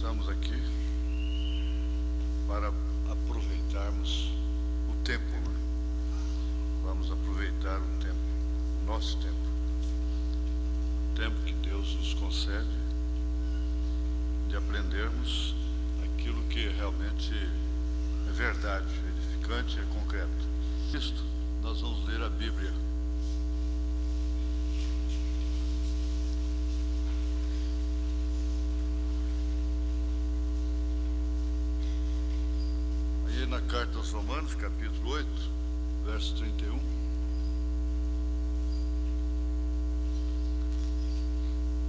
estamos aqui para aproveitarmos o tempo, né? Vamos aproveitar o tempo, o nosso tempo, o tempo que Deus nos concede de aprendermos aquilo que realmente é verdade, edificante, é concreto. Isto, nós vamos ler a Bíblia. Aí na carta aos Romanos, capítulo 8, verso 31.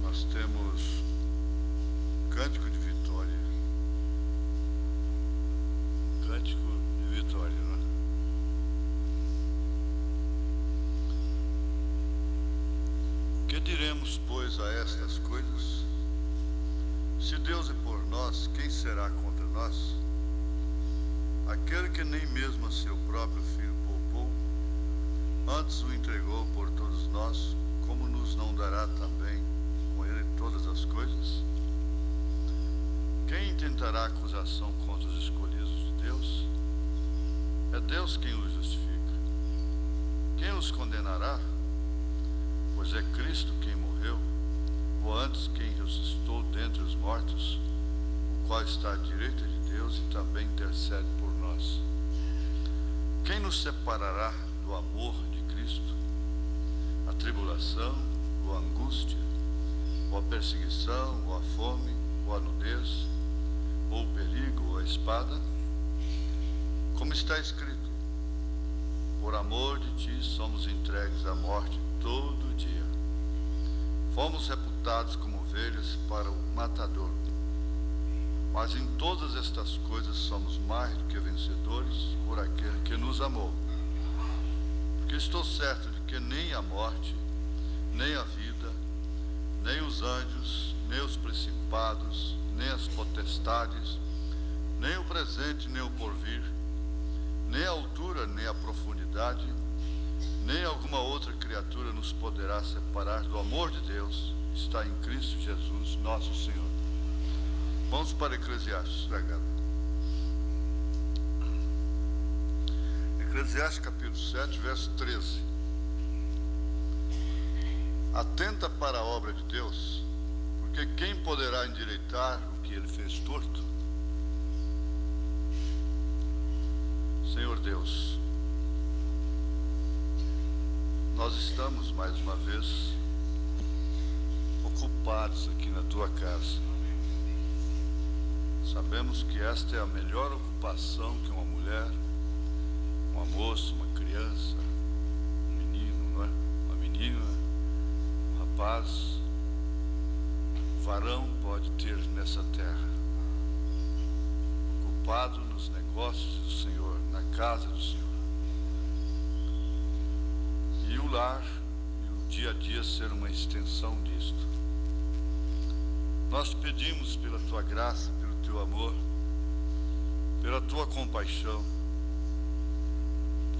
Nós temos cântico de vitória. Cântico de vitória, né? Que diremos, pois, a estas coisas? Se Deus é por nós, quem será contra nós? Aquele que nem mesmo a seu próprio Filho poupou, antes o entregou por todos nós, como nos não dará também com ele todas as coisas? Quem intentará acusação contra os escolhidos de Deus? É Deus quem os justifica. Quem os condenará? Pois é Cristo quem morreu, ou antes quem ressuscitou dentre os mortos, o qual está à direita de Deus e também intercede por nós. Quem nos separará do amor de Cristo? A tribulação, ou a angústia, ou a perseguição, ou a fome, ou a nudez, ou o perigo, ou a espada? Como está escrito: por amor de ti somos entregues à morte todo dia. Fomos reputados como ovelhas para o matador. Mas em todas estas coisas somos mais do que vencedores por aquele que nos amou. Porque estou certo de que nem a morte, nem a vida, nem os anjos, nem os principados, nem as potestades, nem o presente, nem o porvir, nem a altura, nem a profundidade, nem alguma outra criatura nos poderá separar do amor de Deus que está em Cristo Jesus, nosso Senhor. Vamos para Eclesiastes, pregado. Eclesiastes capítulo 7, verso 13. Atenta para a obra de Deus, porque quem poderá endireitar o que ele fez torto? Senhor Deus, nós estamos mais uma vez ocupados aqui na tua casa. Sabemos que esta é a melhor ocupação que uma mulher, uma moça, uma criança, um menino, não é? Uma menina, um rapaz, um varão pode ter nessa terra. Ocupado nos negócios do Senhor, na casa do Senhor. E o lar e o dia a dia ser uma extensão disto. Nós te pedimos pela tua graça, pelo teu amor, pela tua compaixão,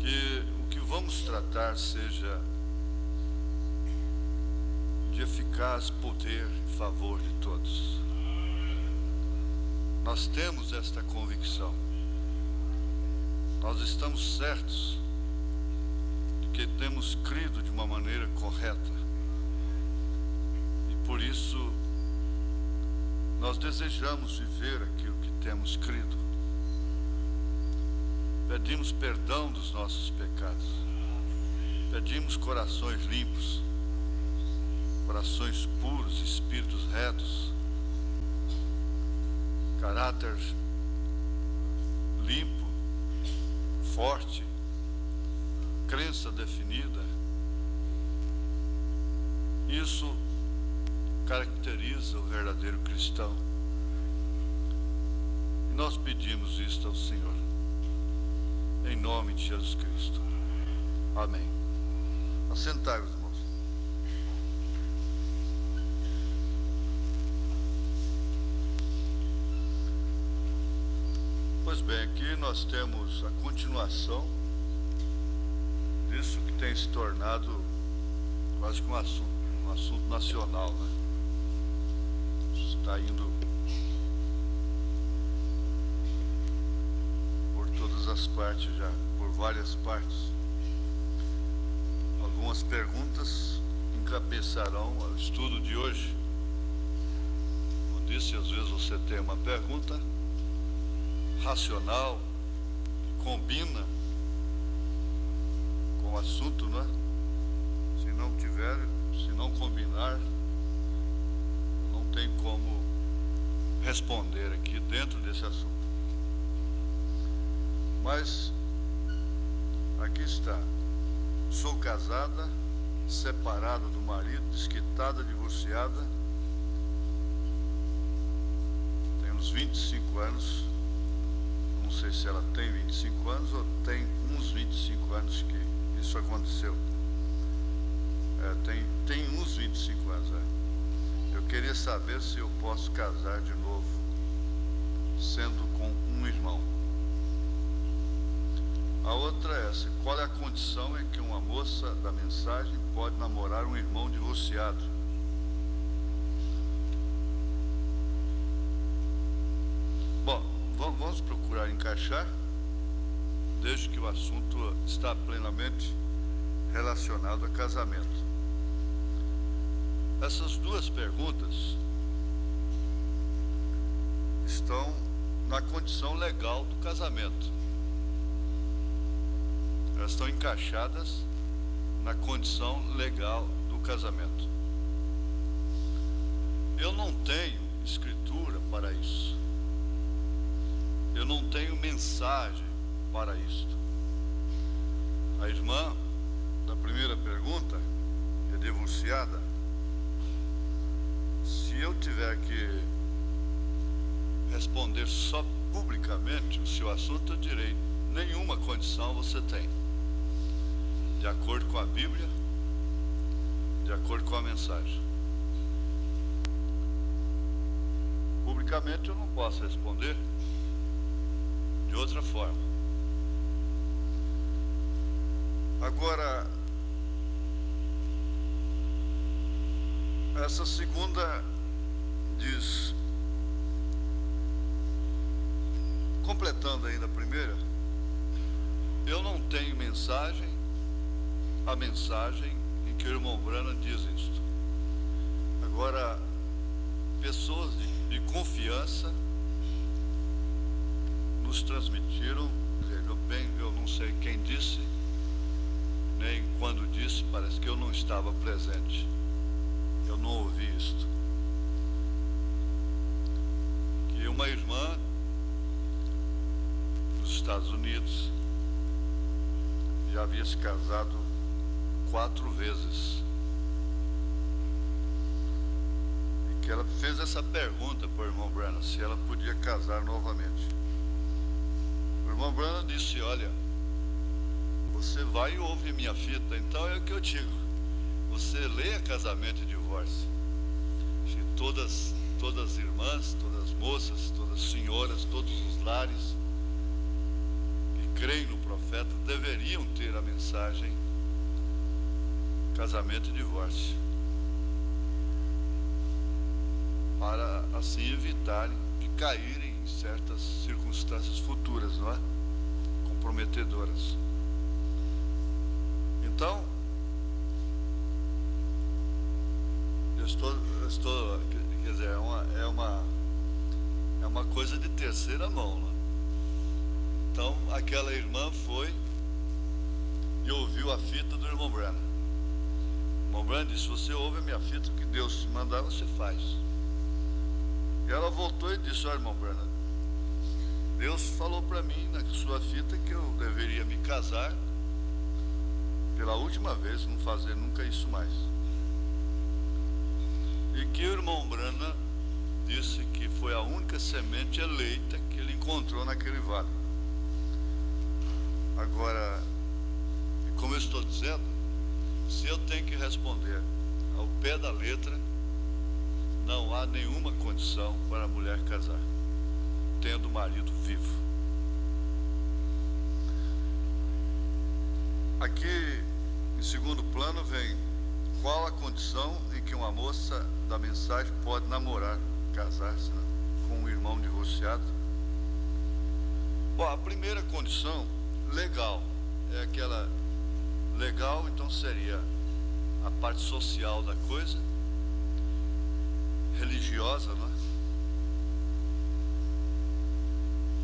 que o que vamos tratar seja de eficaz poder em favor de todos. Nós temos esta convicção. Nós estamos certos de que temos crido de uma maneira correta. E por isso nós desejamos viver aquilo que temos crido. Pedimos perdão dos nossos pecados. Pedimos corações limpos, corações puros, espíritos retos, caráter limpo, forte, crença definida. Isso caracteriza o verdadeiro cristão. E nós pedimos isto ao Senhor, em nome de Jesus Cristo. Amém. Assentai-vos, irmãos. Pois bem, aqui nós temos a continuação disso que tem se tornado quase que um assunto nacional, né? Está indo as partes já, por várias partes. Algumas perguntas encabeçarão o estudo de hoje. Como disse, às vezes você tem uma pergunta racional, que combina com o assunto, não é? Se não combinar, não tem como responder aqui dentro desse assunto. Mas aqui está: sou casada, separada do marido, desquitada, divorciada, tenho uns 25 anos, não sei se ela tem 25 anos ou tem uns 25 anos que isso aconteceu. Tem uns 25 anos, Eu queria saber se eu posso casar de novo, sendo com um irmão. A outra é essa: qual é a condição em que uma moça da mensagem pode namorar um irmão divorciado? Bom, vamos procurar encaixar, desde que o assunto está plenamente relacionado a casamento. Essas duas perguntas estão na condição legal do casamento. Elas estão encaixadas na condição legal do casamento. Eu não tenho escritura para isso. Eu não tenho mensagem para isto. A irmã da primeira pergunta é divorciada. Se eu tiver que responder só publicamente o seu assunto, eu direi: nenhuma condição você tem, de acordo com a Bíblia, de acordo com a mensagem. Publicamente eu não posso responder de outra forma. Agora, essa segunda diz, completando ainda a primeira: eu não tenho mensagem, a mensagem em que o irmão Branham diz isto. Agora, pessoas de confiança nos transmitiram, eu não sei quem disse, nem quando disse, parece que eu não estava presente. Eu não ouvi isto. Que uma irmã dos Estados Unidos já havia se casado 4 vezes. E que ela fez essa pergunta para o irmão Branham, se ela podia casar novamente. O irmão Branham disse: olha, você vai e ouve a minha fita, então é o que eu digo. Você leia Casamento e Divórcio. Todas as irmãs, todas as moças, todas as senhoras, todos os lares que creem no profeta deveriam ter a mensagem Casamento e Divórcio, para assim evitarem de caírem em certas circunstâncias futuras, não é? Comprometedoras. Então, eu estou, quer dizer, é uma coisa de terceira mão, né? Então, aquela irmã foi e ouviu a fita do irmão Branham. O irmão Branham disse: você ouve a minha fita, o que Deus te mandar, você faz. E ela voltou e disse: olha, irmão Branham, Deus falou para mim na sua fita que eu deveria me casar pela última vez, não fazer nunca isso mais. E que o irmão Branham disse que foi a única semente eleita que ele encontrou naquele vale. Agora, como eu estou dizendo, se eu tenho que responder ao pé da letra, não há nenhuma condição para a mulher casar, tendo o marido vivo. Aqui, em segundo plano, vem: qual a condição em que uma moça da mensagem pode namorar, casar-se, né, com um irmão divorciado? Bom, a primeira condição, legal, é aquela legal, então seria a parte social da coisa, religiosa, não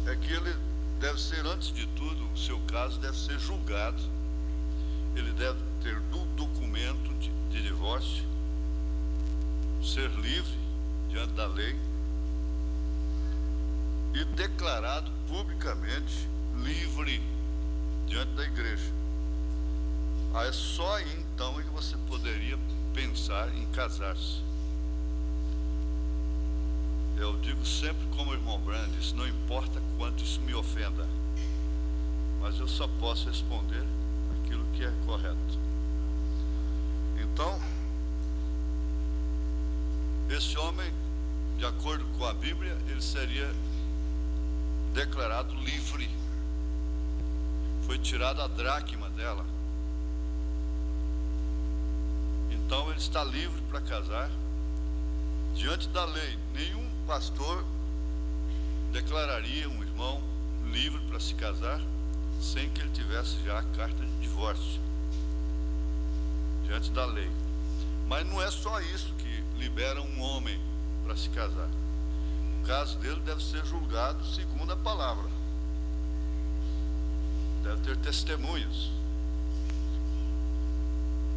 é? É que ele deve ser, antes de tudo, o seu caso deve ser julgado, ele deve ter documento de divórcio, ser livre diante da lei e declarado publicamente livre diante da igreja. Aí é só aí então é que você poderia pensar em casar-se. Eu digo sempre como o irmão Branham disse, não importa quanto isso me ofenda, mas eu só posso responder aquilo que é correto. Então, esse homem, de acordo com a Bíblia, ele seria declarado livre. Foi tirada a dracma dela. Então ele está livre para casar. Diante da lei, nenhum pastor declararia um irmão livre para se casar sem que ele tivesse já a carta de divórcio. Diante da lei. Mas não é só isso que libera um homem para se casar. O caso dele deve ser julgado segundo a palavra. Deve ter testemunhas.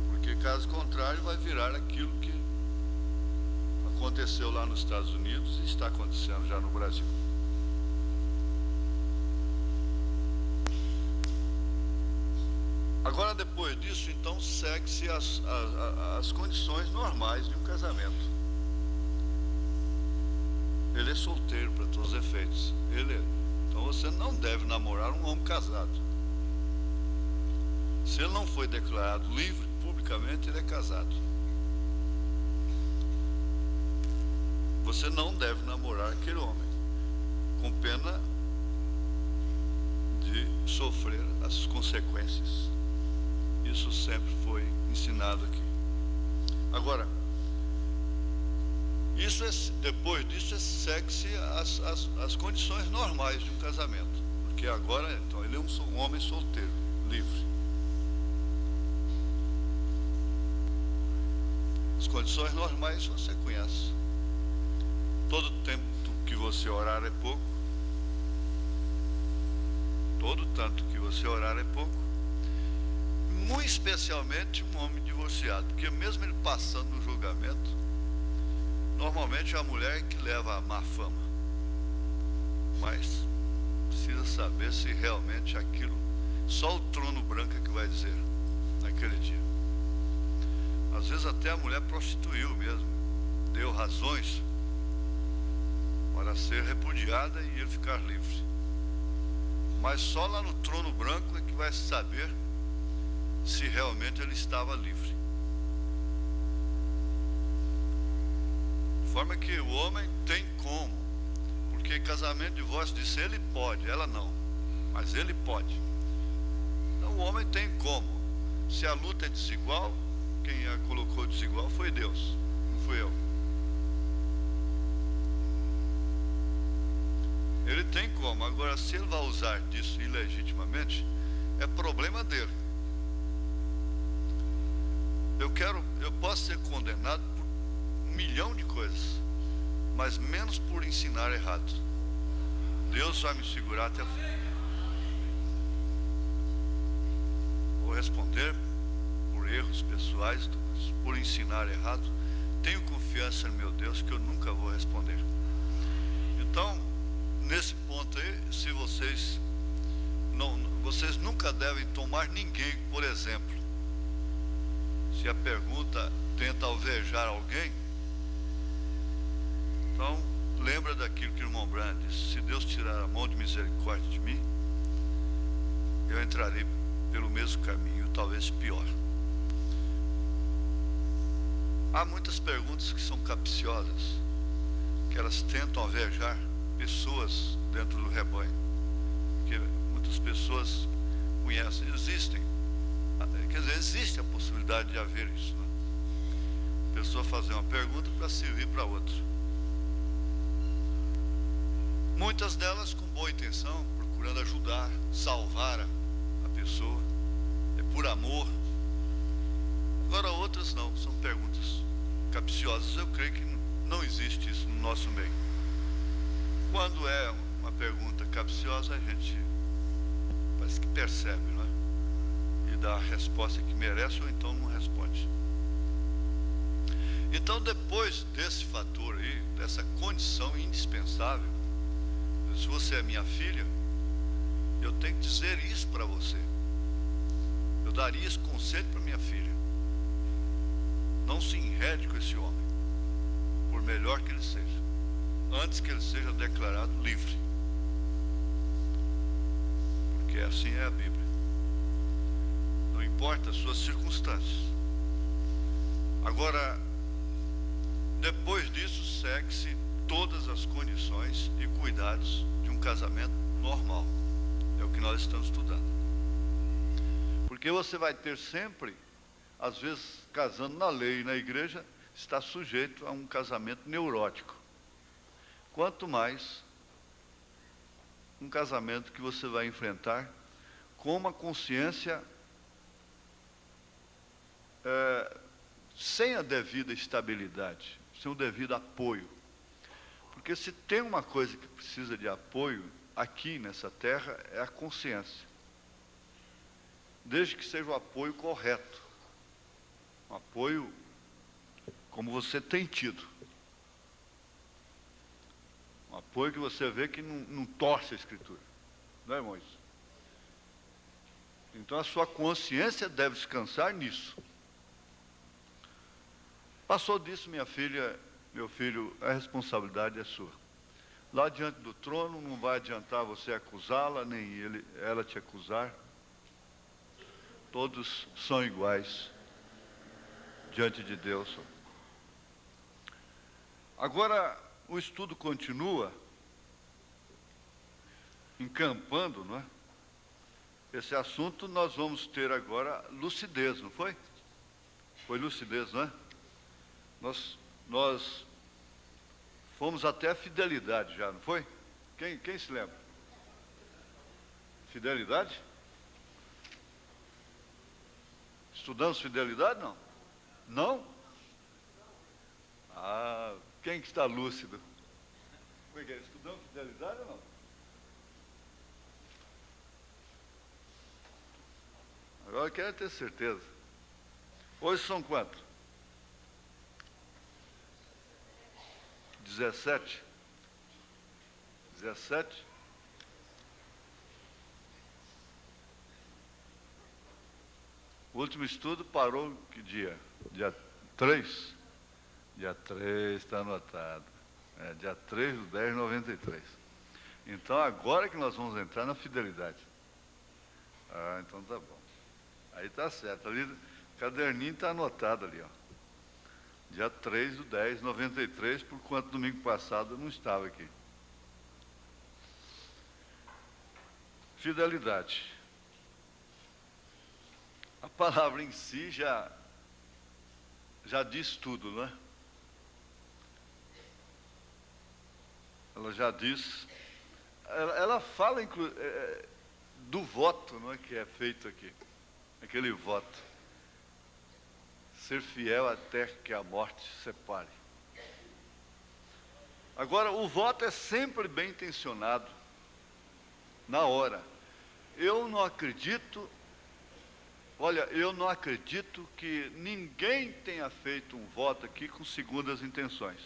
Porque caso contrário vai virar aquilo que aconteceu lá nos Estados Unidos e está acontecendo já no Brasil. Agora, depois disso, então, segue-se as condições normais de um casamento. Ele é solteiro para todos os efeitos. Então você não deve namorar um homem casado. Se ele não foi declarado livre publicamente, ele é casado. Você não deve namorar aquele homem, com pena de sofrer as consequências. Isso sempre foi ensinado aqui. Agora, depois disso segue-se as condições normais de um casamento. Porque agora, então, ele é um homem solteiro, livre. As condições normais você conhece. Todo tempo que você orar é pouco. Todo tanto que você orar é pouco. Muito especialmente um homem divorciado, porque mesmo ele passando no julgamento, normalmente é a mulher que leva a má fama. Mas precisa saber se realmente aquilo, só o trono branco é que vai dizer naquele dia. Às vezes até a mulher prostituiu mesmo, deu razões para ser repudiada e ele ficar livre. Mas só lá no trono branco é que vai saber se realmente ele estava livre. De forma que o homem tem como, porque casamento, divórcio, disse ele pode, ela não, mas ele pode. Então o homem tem como. Se a luta é desigual, quem a colocou desigual foi Deus, não fui eu. Ele tem como. Agora, se ele vai usar disso ilegitimamente, é problema dele. Eu posso ser condenado por 1 milhão de coisas, mas menos por ensinar errado. Deus vai me segurar até o fim. Vou responder por erros pessoais, mas por ensinar errado, tenho confiança no meu Deus que eu nunca vou responder. Então, nesse ponto aí, se vocês nunca devem tomar ninguém, por exemplo. Se a pergunta tenta alvejar alguém, então lembra daquilo que o irmão Branham disse: se Deus tirar a mão de misericórdia de mim, eu entrarei pelo mesmo caminho, talvez pior. Há muitas perguntas que são capciosas, que elas tentam alvejar pessoas dentro do rebanho, porque muitas pessoas conhecem, existe a possibilidade de haver isso, né? A pessoa fazer uma pergunta para servir para outra. Muitas delas com boa intenção, procurando ajudar, salvar a pessoa, é por amor. Agora outras não, são perguntas capciosas. Eu creio que não existe isso no nosso meio. Quando é uma pergunta capciosa, a gente parece que percebe, não é? E dá a resposta que merece ou então não responde. Então, depois desse fator aí, dessa condição indispensável, se você é minha filha, eu tenho que dizer isso para você. Eu daria esse conselho para minha filha. Não se enrede com esse homem, por melhor que ele seja, antes que ele seja declarado livre. Porque assim é a Bíblia. Não importa as suas circunstâncias. Agora, depois disso, segue-se todas as condições e cuidados de um casamento normal. É o que nós estamos estudando. Porque você vai ter sempre, às vezes, casando na lei e na igreja, está sujeito a um casamento neurótico. Quanto mais um casamento que você vai enfrentar com uma consciência sem a devida estabilidade, sem o devido apoio. Porque se tem uma coisa que precisa de apoio aqui nessa terra, é a consciência. Desde que seja o apoio correto. Um apoio como você tem tido. Um apoio que você vê que não torce a Escritura. Não é, irmãos? Então a sua consciência deve descansar nisso. Passou disso, minha filha, meu filho, a responsabilidade é sua. Lá diante do trono não vai adiantar você acusá-la, nem ela te acusar. Todos são iguais diante de Deus. Agora, o estudo continua encampando, não é? Esse assunto nós vamos ter agora lucidez, não foi? Foi lucidez, não é? Nós fomos até a fidelidade já, não foi? Quem se lembra? Fidelidade? Estudamos fidelidade, não? Não? Ah, quem que está lúcido? Como é que é? Estudamos fidelidade ou não? Agora eu quero ter certeza. Hoje são quantos? 17? 17? O último estudo parou que dia? Dia 3? Dia 3, está anotado. Dia 3/10/93. Então agora que nós vamos entrar na fidelidade. Ah, então tá bom. Aí tá certo. Ali, o caderninho está anotado ali, ó. Dia 3/10/93, por quanto domingo passado eu não estava aqui. Fidelidade. A palavra em si já diz tudo, não é? Ela já diz, ela fala do voto, não é, que é feito aqui, aquele voto, ser fiel até que a morte separe. Agora, o voto é sempre bem intencionado, na hora. Eu não acredito que ninguém tenha feito um voto aqui com segundas intenções.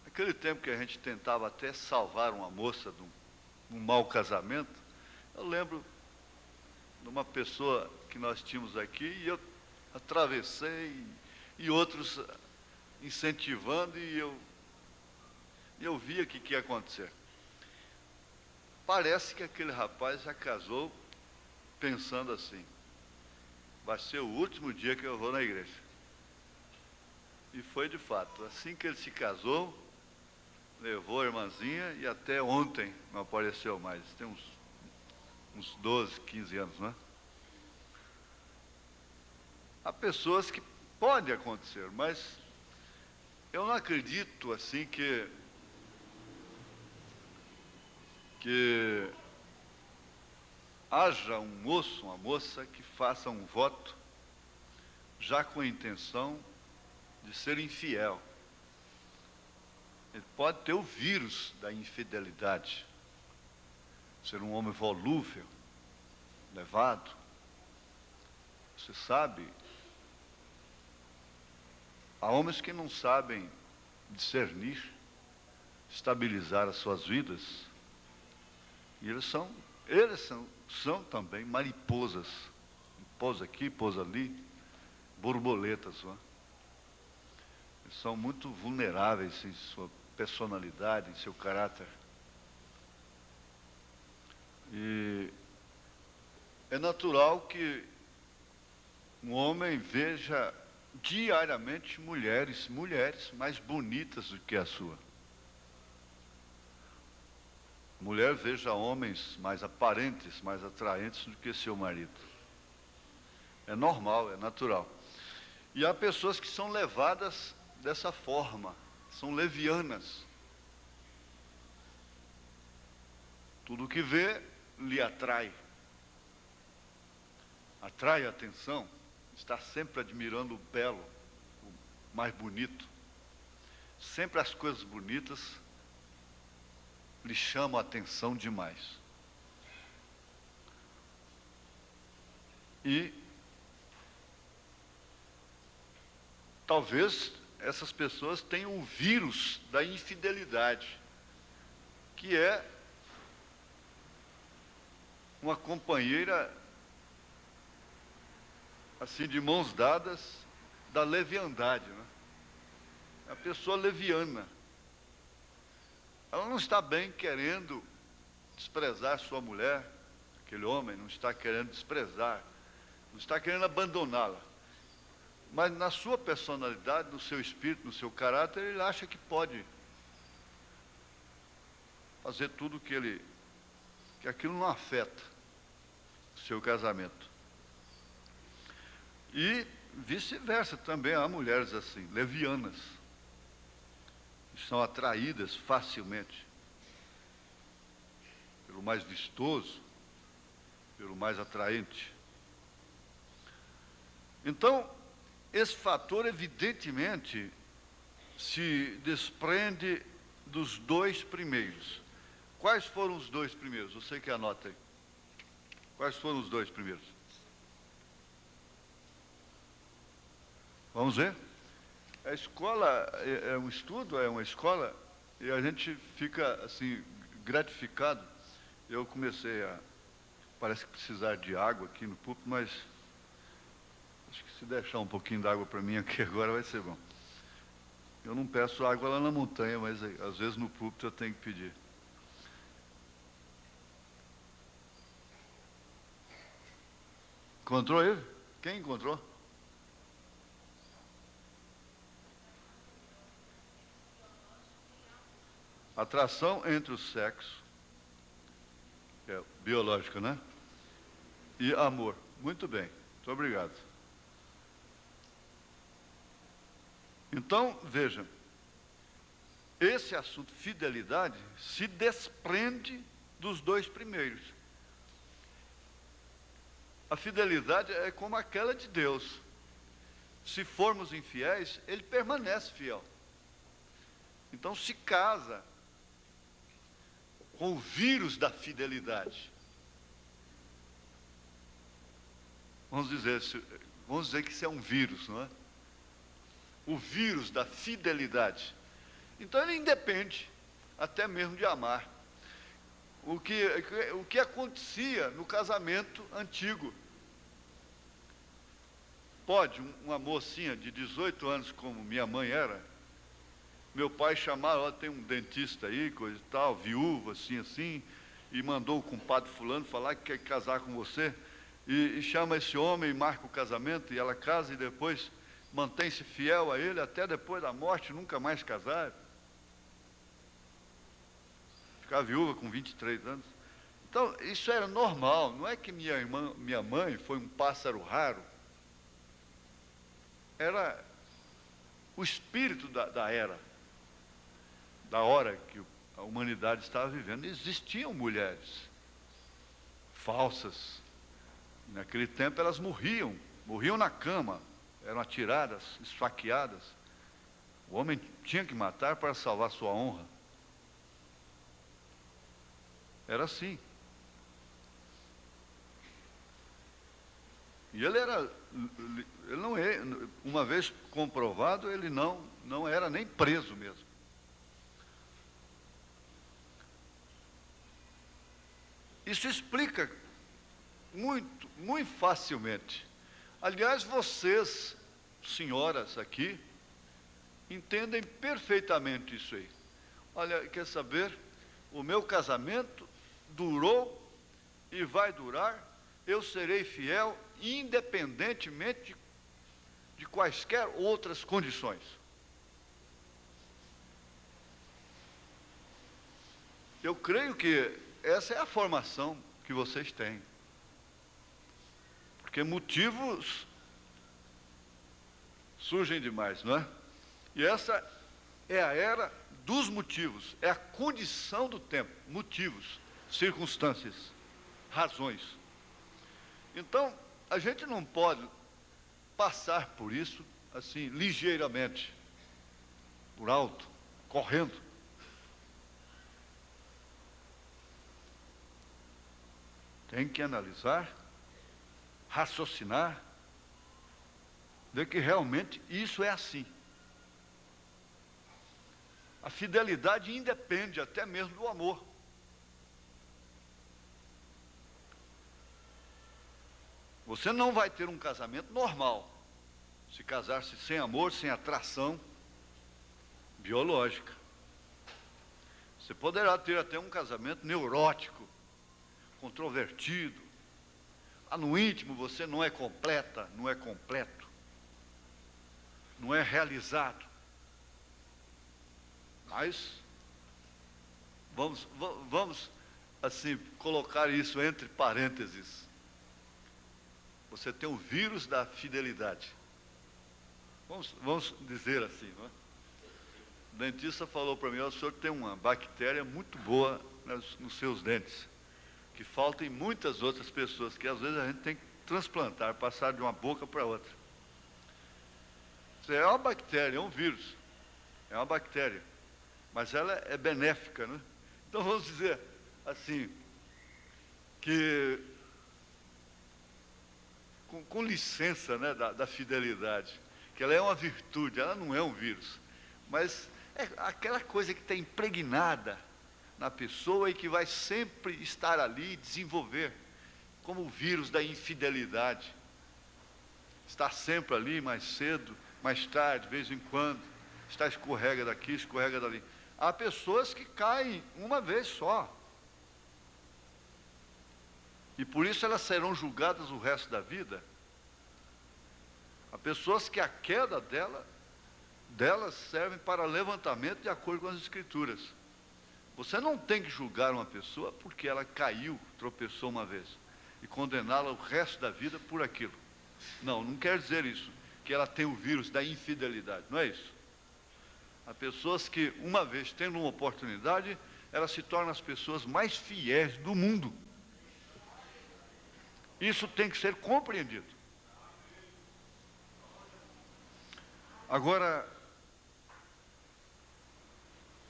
Naquele tempo que a gente tentava até salvar uma moça de um mau casamento, eu lembro de uma pessoa que nós tínhamos aqui, e eu atravessei, e outros incentivando, e eu via o que ia acontecer. Parece que aquele rapaz já casou pensando assim: vai ser o último dia que eu vou na igreja. E foi de fato. Assim que ele se casou, levou a irmãzinha e até ontem não apareceu mais. Tem uns 12, 15 anos, não é? Há pessoas que pode acontecer, mas eu não acredito assim que que haja um moço, uma moça que faça um voto já com a intenção de ser infiel. Ele pode ter o vírus da infidelidade, ser um homem volúvel, levado. Você sabe, há homens que não sabem discernir, estabilizar as suas vidas, e eles são também mariposas, pousa aqui, pousa ali, borboletas, não é? Eles são muito vulneráveis em sua personalidade, em seu caráter. E é natural que um homem veja diariamente mulheres mais bonitas do que a sua. Mulher veja homens mais aparentes, mais atraentes do que seu marido. É normal, é natural. E há pessoas que são levadas dessa forma, são levianas. Tudo que vê lhe atrai. Atrai a atenção, está sempre admirando o belo, o mais bonito. Sempre as coisas bonitas lhe chamam a atenção demais. E talvez essas pessoas tenham o vírus da infidelidade, que é uma companheira assim de mãos dadas da leviandade, né? A pessoa leviana. Ela não está bem querendo desprezar sua mulher, aquele homem não está querendo desprezar, não está querendo abandoná-la. Mas na sua personalidade, no seu espírito, no seu caráter, ele acha que pode fazer tudo que aquilo não afeta o seu casamento. E vice-versa, também há mulheres assim, levianas, que são atraídas facilmente pelo mais vistoso, pelo mais atraente. Então, esse fator, evidentemente, se desprende dos dois primeiros. Quais foram os dois primeiros? Você que anota aí. Quais foram os dois primeiros? Vamos ver? A escola é um estudo, é uma escola, e a gente fica, assim, gratificado. Eu comecei parece que precisar de água aqui no púlpito, mas acho que se deixar um pouquinho d'água para mim aqui agora vai ser bom. Eu não peço água lá na montanha, mas às vezes no púlpito eu tenho que pedir. Encontrou ele? Quem encontrou? Atração entre o sexo, que é biológico, né? E amor. Muito bem, muito obrigado. Então, veja, esse assunto, fidelidade, se desprende dos dois primeiros. A fidelidade é como aquela de Deus. Se formos infiéis, ele permanece fiel. Então se casa com o vírus da fidelidade. Vamos dizer que isso é um vírus, não é? O vírus da fidelidade. Então ele independe até mesmo de amar. O que acontecia no casamento antigo. Pode uma mocinha de 18 anos, como minha mãe era, meu pai chamava, ó, tem um dentista aí, coisa e tal, viúva, assim, e mandou o compadre fulano falar que quer casar com você, e chama esse homem e marca o casamento, e ela casa e depois mantém-se fiel a ele até depois da morte, nunca mais casar. Ficar viúva com 23 anos. Então, isso era normal, não é que minha mãe foi um pássaro raro. Era o espírito da era, da hora que a humanidade estava vivendo. Existiam mulheres falsas. Naquele tempo elas morriam na cama, eram atiradas, esfaqueadas. O homem tinha que matar para salvar sua honra. Era assim. E ele não é, uma vez comprovado, ele não era nem preso mesmo. Isso explica muito, muito facilmente. Aliás, vocês, senhoras aqui, entendem perfeitamente isso aí. Olha, quer saber? O meu casamento durou e vai durar. Eu serei fiel, independentemente de quaisquer outras condições. Eu creio que essa é a formação que vocês têm. Porque motivos surgem demais, não é? E essa é a era dos motivos, é a condição do tempo, motivos, circunstâncias, razões. Então, a gente não pode passar por isso assim, ligeiramente, por alto, correndo. Tem que analisar, raciocinar, ver que realmente isso é assim. A fidelidade independe até mesmo do amor. Você não vai ter um casamento normal se casar-se sem amor, sem atração biológica. Você poderá ter até um casamento neurótico, controvertido. No íntimo você não é completa, não é completo, não é realizado. Mas vamos assim colocar isso entre parênteses. Você tem o vírus da fidelidade. Vamos dizer assim, não é? O dentista falou para mim: o senhor tem uma bactéria muito boa nos seus dentes, que falta em muitas outras pessoas, que às vezes a gente tem que transplantar, passar de uma boca para outra. Isso é uma bactéria, é um vírus, é uma bactéria, mas ela é benéfica, né? Então vamos dizer assim, que com licença, né, da fidelidade, que ela é uma virtude, ela não é um vírus, mas é aquela coisa que está impregnada na pessoa e que vai sempre estar ali, desenvolver, como o vírus da infidelidade. Está sempre ali, mais cedo, mais tarde, de vez em quando, está escorrega daqui, escorrega dali. Há pessoas que caem uma vez só, e por isso elas serão julgadas o resto da vida. Há pessoas que a queda delas serve para levantamento de acordo com as Escrituras. Você não tem que julgar uma pessoa porque ela caiu, tropeçou uma vez, e condená-la o resto da vida por aquilo. Não quer dizer isso, que ela tem o vírus da infidelidade, não é isso. Há pessoas que, uma vez tendo uma oportunidade, elas se tornam as pessoas mais fiéis do mundo. Isso tem que ser compreendido. Agora,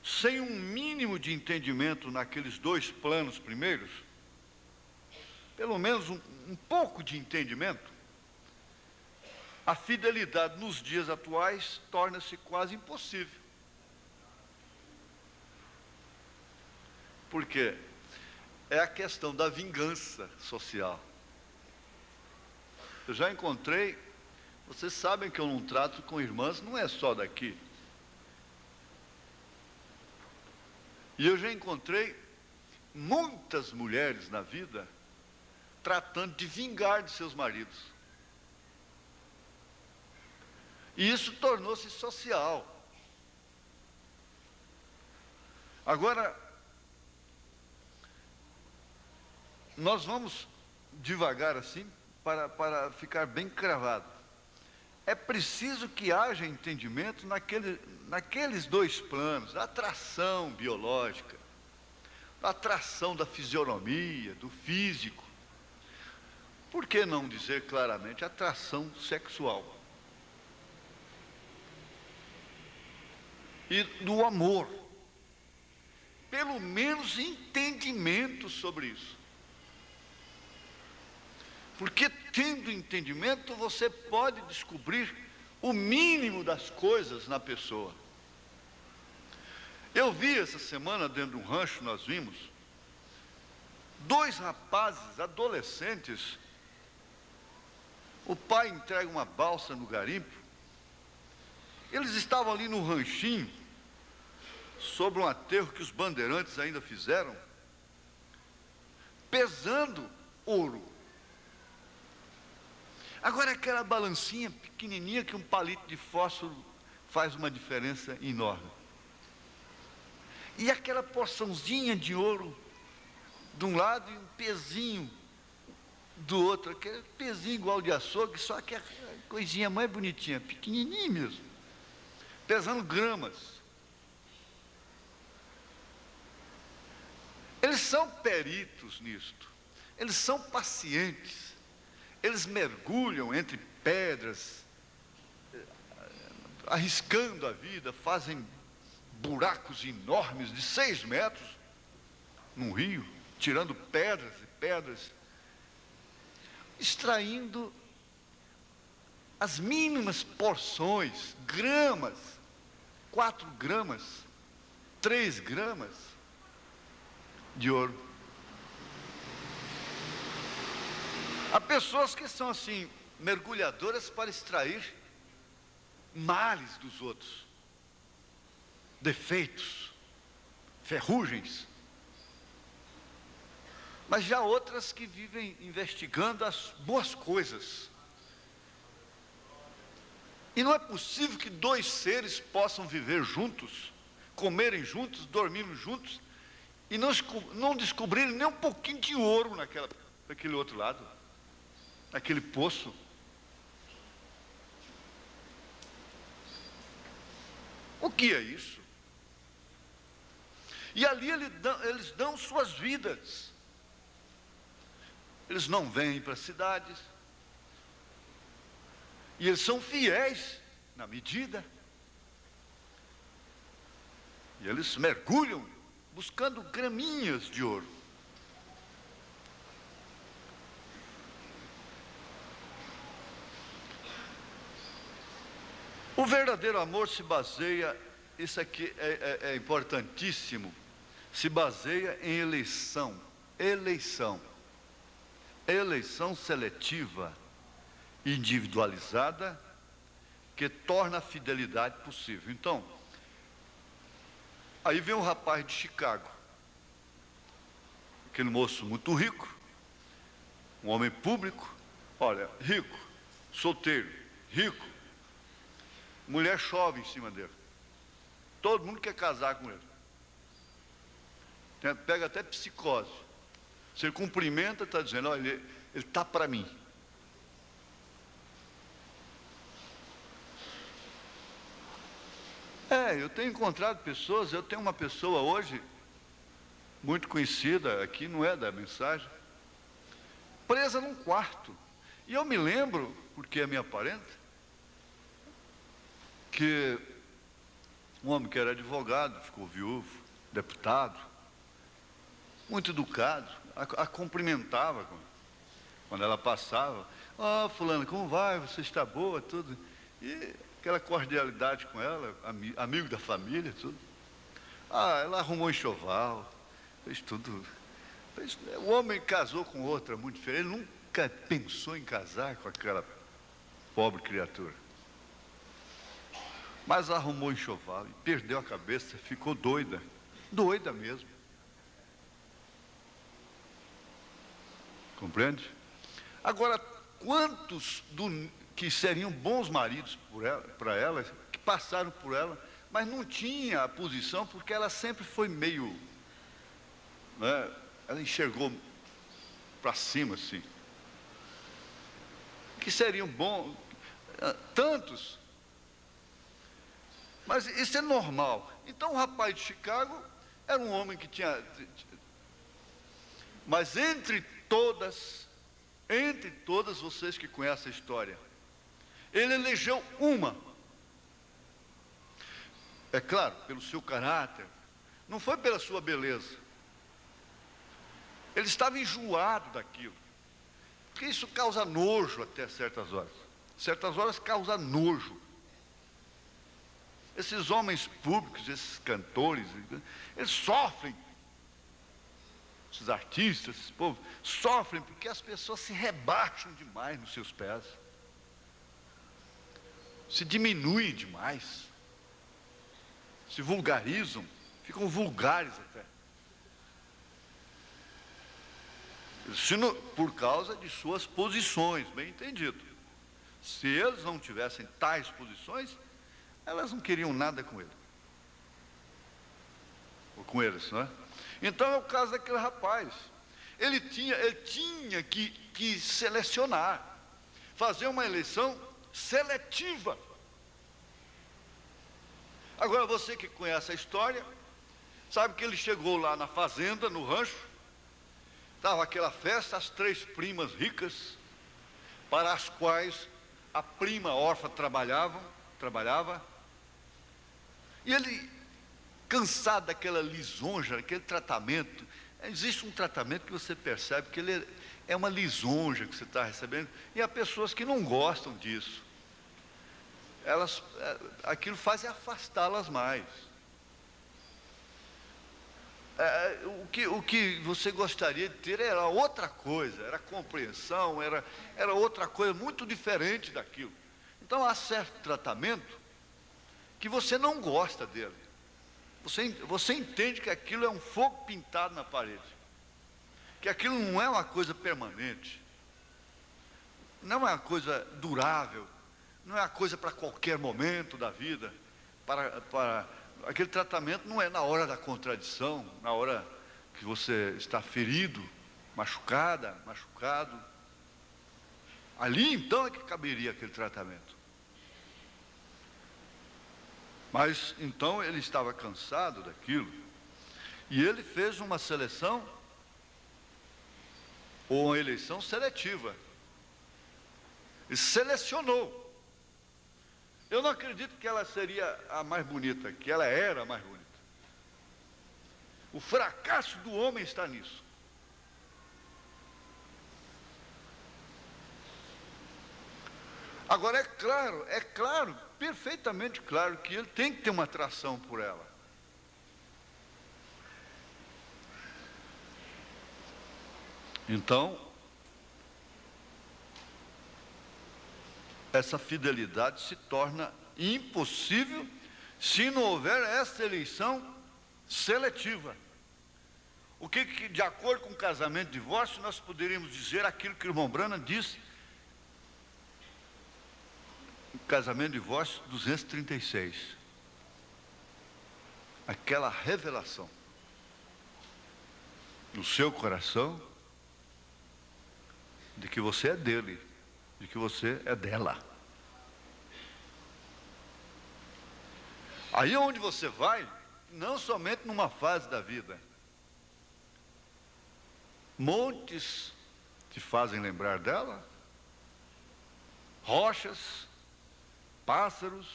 sem um mínimo de entendimento naqueles dois planos primeiros, pelo menos um pouco de entendimento, a fidelidade nos dias atuais torna-se quase impossível. Por quê? É a questão da vingança social. Eu já encontrei, vocês sabem que eu não trato com irmãs, não é só daqui. E eu já encontrei muitas mulheres na vida tratando de vingar de seus maridos. E isso tornou-se social. Agora, nós vamos devagar assim, para ficar bem cravado. é preciso que haja entendimento naqueles dois planos, da atração biológica, da atração da fisionomia, do físico. Por que não dizer claramente atração sexual? E do amor. Pelo menos entendimento sobre isso. Porque tendo entendimento, você pode descobrir o mínimo das coisas na pessoa. Eu vi essa semana, dentro de um rancho, nós vimos, dois rapazes, adolescentes. O pai entrega uma balsa no garimpo. Eles estavam ali no ranchinho, sobre um aterro que os bandeirantes ainda fizeram, pesando ouro. Agora aquela balancinha pequenininha que um palito de fósforo faz uma diferença enorme. E aquela porçãozinha de ouro de um lado e um pezinho do outro, aquele pezinho igual de açougue, só que a coisinha mais bonitinha, pequenininha mesmo, pesando gramas. Eles são peritos nisto, eles são pacientes, eles mergulham entre pedras, arriscando a vida, fazem buracos enormes de 6 metros num rio, tirando pedras e pedras, extraindo as mínimas porções, gramas, 4 gramas, 3 gramas de ouro. Há pessoas que são assim, mergulhadoras para extrair males dos outros, defeitos, ferrugens. Mas já outras que vivem investigando as boas coisas. E não é possível que 2 seres possam viver juntos, comerem juntos, dormirem juntos, e não descobrirem nem um pouquinho de ouro naquele outro lado, naquele poço. O que é isso? E ali eles dão suas vidas. Eles não vêm para as cidades. E eles são fiéis na medida. E eles mergulham buscando graminhas de ouro. O verdadeiro amor se baseia, isso aqui é importantíssimo, se baseia em eleição seletiva, individualizada, que torna a fidelidade possível. Então, aí vem um rapaz de Chicago, aquele moço muito rico, um homem público, olha, rico, solteiro, rico, mulher chove em cima dele, todo mundo quer casar com ele, pega até psicose. Você cumprimenta, está dizendo, olha, ele está para mim. Eu tenho encontrado pessoas, eu tenho uma pessoa hoje, muito conhecida, aqui não é da mensagem, presa num quarto. E eu me lembro, porque é minha parente, que um homem que era advogado, ficou viúvo, deputado, muito educado, a cumprimentava quando ela passava. Fulano, como vai? Você está boa? Tudo. E aquela cordialidade com ela, amigo da família, tudo. Ela arrumou enxoval, fez tudo. O homem casou com outra muito diferente, ele nunca pensou em casar com aquela pobre criatura. Mas arrumou enxoval e perdeu a cabeça, ficou doida mesmo. Compreende? Agora, quantos que seriam bons maridos para ela, que passaram por ela, mas não tinha a posição, porque ela sempre foi meio, né, ela enxergou para cima assim, que seriam bons, tantos. Mas isso é normal. Então o rapaz de Chicago era um homem que tinha... Mas entre todas vocês que conhecem a história, ele elegeu uma. É claro, pelo seu caráter, não foi pela sua beleza. Ele estava enjoado daquilo, porque isso causa nojo até certas horas. Certas horas causa nojo. Esses homens públicos, esses cantores, eles sofrem. Esses artistas, esse povo, sofrem porque as pessoas se rebaixam demais nos seus pés. Se diminuem demais. Se vulgarizam, ficam vulgares até. Por causa de suas posições, bem entendido. Se eles não tivessem tais posições, elas não queriam nada com ele. Ou com eles, não é? Então é o caso daquele rapaz. Ele tinha que selecionar, fazer uma eleição seletiva. Agora você que conhece a história, sabe que ele chegou lá na fazenda, no rancho, estava aquela festa, as 3 primas ricas, para as quais a prima órfã trabalhava, e ele, cansado daquela lisonja, daquele tratamento, existe um tratamento que você percebe que ele é uma lisonja que você está recebendo, e há pessoas que não gostam disso. Aquilo faz afastá-las mais. O que você gostaria de ter era outra coisa, era compreensão, era outra coisa muito diferente daquilo. Então há certo tratamento que você não gosta dele. Você entende que aquilo é um fogo pintado na parede, que aquilo não é uma coisa permanente, não é uma coisa durável, não é uma coisa para qualquer momento da vida. Aquele tratamento não é na hora da contradição, na hora que você está ferido, machucado. Ali então é que caberia aquele tratamento. Mas então ele estava cansado daquilo, e ele fez uma seleção, ou uma eleição seletiva. Ele selecionou. Eu não acredito que ela seria a mais bonita, que ela era a mais bonita. O fracasso do homem está nisso. Agora é claro, perfeitamente claro, que ele tem que ter uma atração por ela. Então, essa fidelidade se torna impossível se não houver essa eleição seletiva. O que de acordo com o casamento e divórcio, nós poderíamos dizer aquilo que o irmão Branham disse, casamento e divórcio 236. Aquela revelação no seu coração de que você é dele, de que você é dela. Aí é onde você vai, não somente numa fase da vida. Montes te fazem lembrar dela, rochas, pássaros,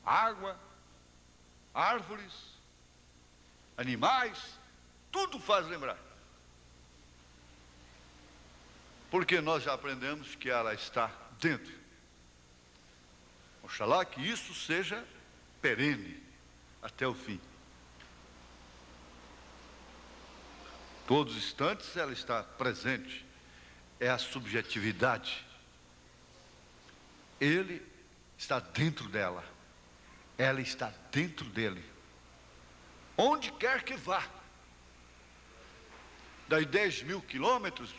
água, árvores, animais, tudo faz lembrar. Porque nós já aprendemos que ela está dentro. Oxalá que isso seja perene até o fim. Todos os instantes ela está presente. É a subjetividade. Ele está dentro dela. Ela está dentro dele. Onde quer que vá. Daí 10.000 quilômetros,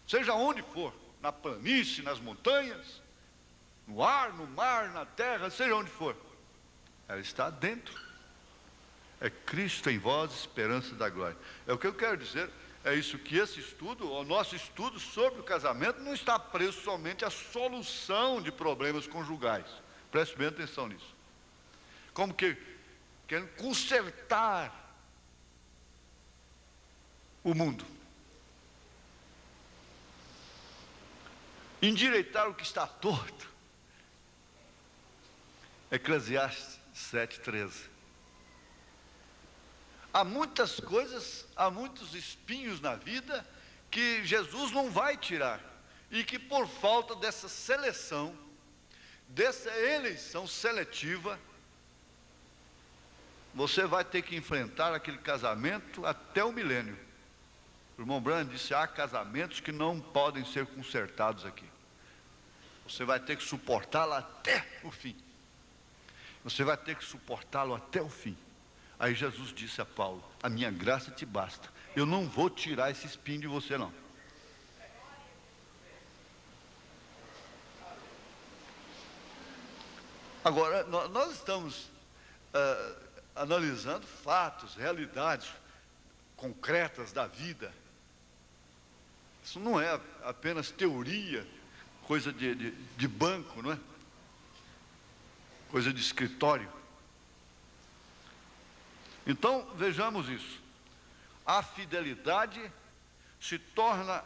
seja onde for, na planície, nas montanhas, no ar, no mar, na terra, seja onde for, ela está dentro. É Cristo em vós, esperança da glória. É o que eu quero dizer, É isso que esse estudo, o nosso estudo sobre o casamento, não está preso somente à solução de problemas conjugais. Preste bem atenção nisso. Como que querendo consertar o mundo. Endireitar o que está torto. Eclesiastes 7,13. Há muitas coisas, há muitos espinhos na vida que Jesus não vai tirar. E que por falta dessa seleção, dessa eleição seletiva, você vai ter que enfrentar aquele casamento até o milênio. O irmão Branham disse, há casamentos que não podem ser consertados aqui. Você vai ter que suportá-lo até o fim. Você vai ter que suportá-lo até o fim. Aí Jesus disse a Paulo, a minha graça te basta. Eu não vou tirar esse espinho de você não. Agora, nós estamos analisando fatos, realidades concretas da vida. Isso não é apenas teoria, coisa de banco, não é? Coisa de escritório. Então, vejamos isso. A fidelidade se torna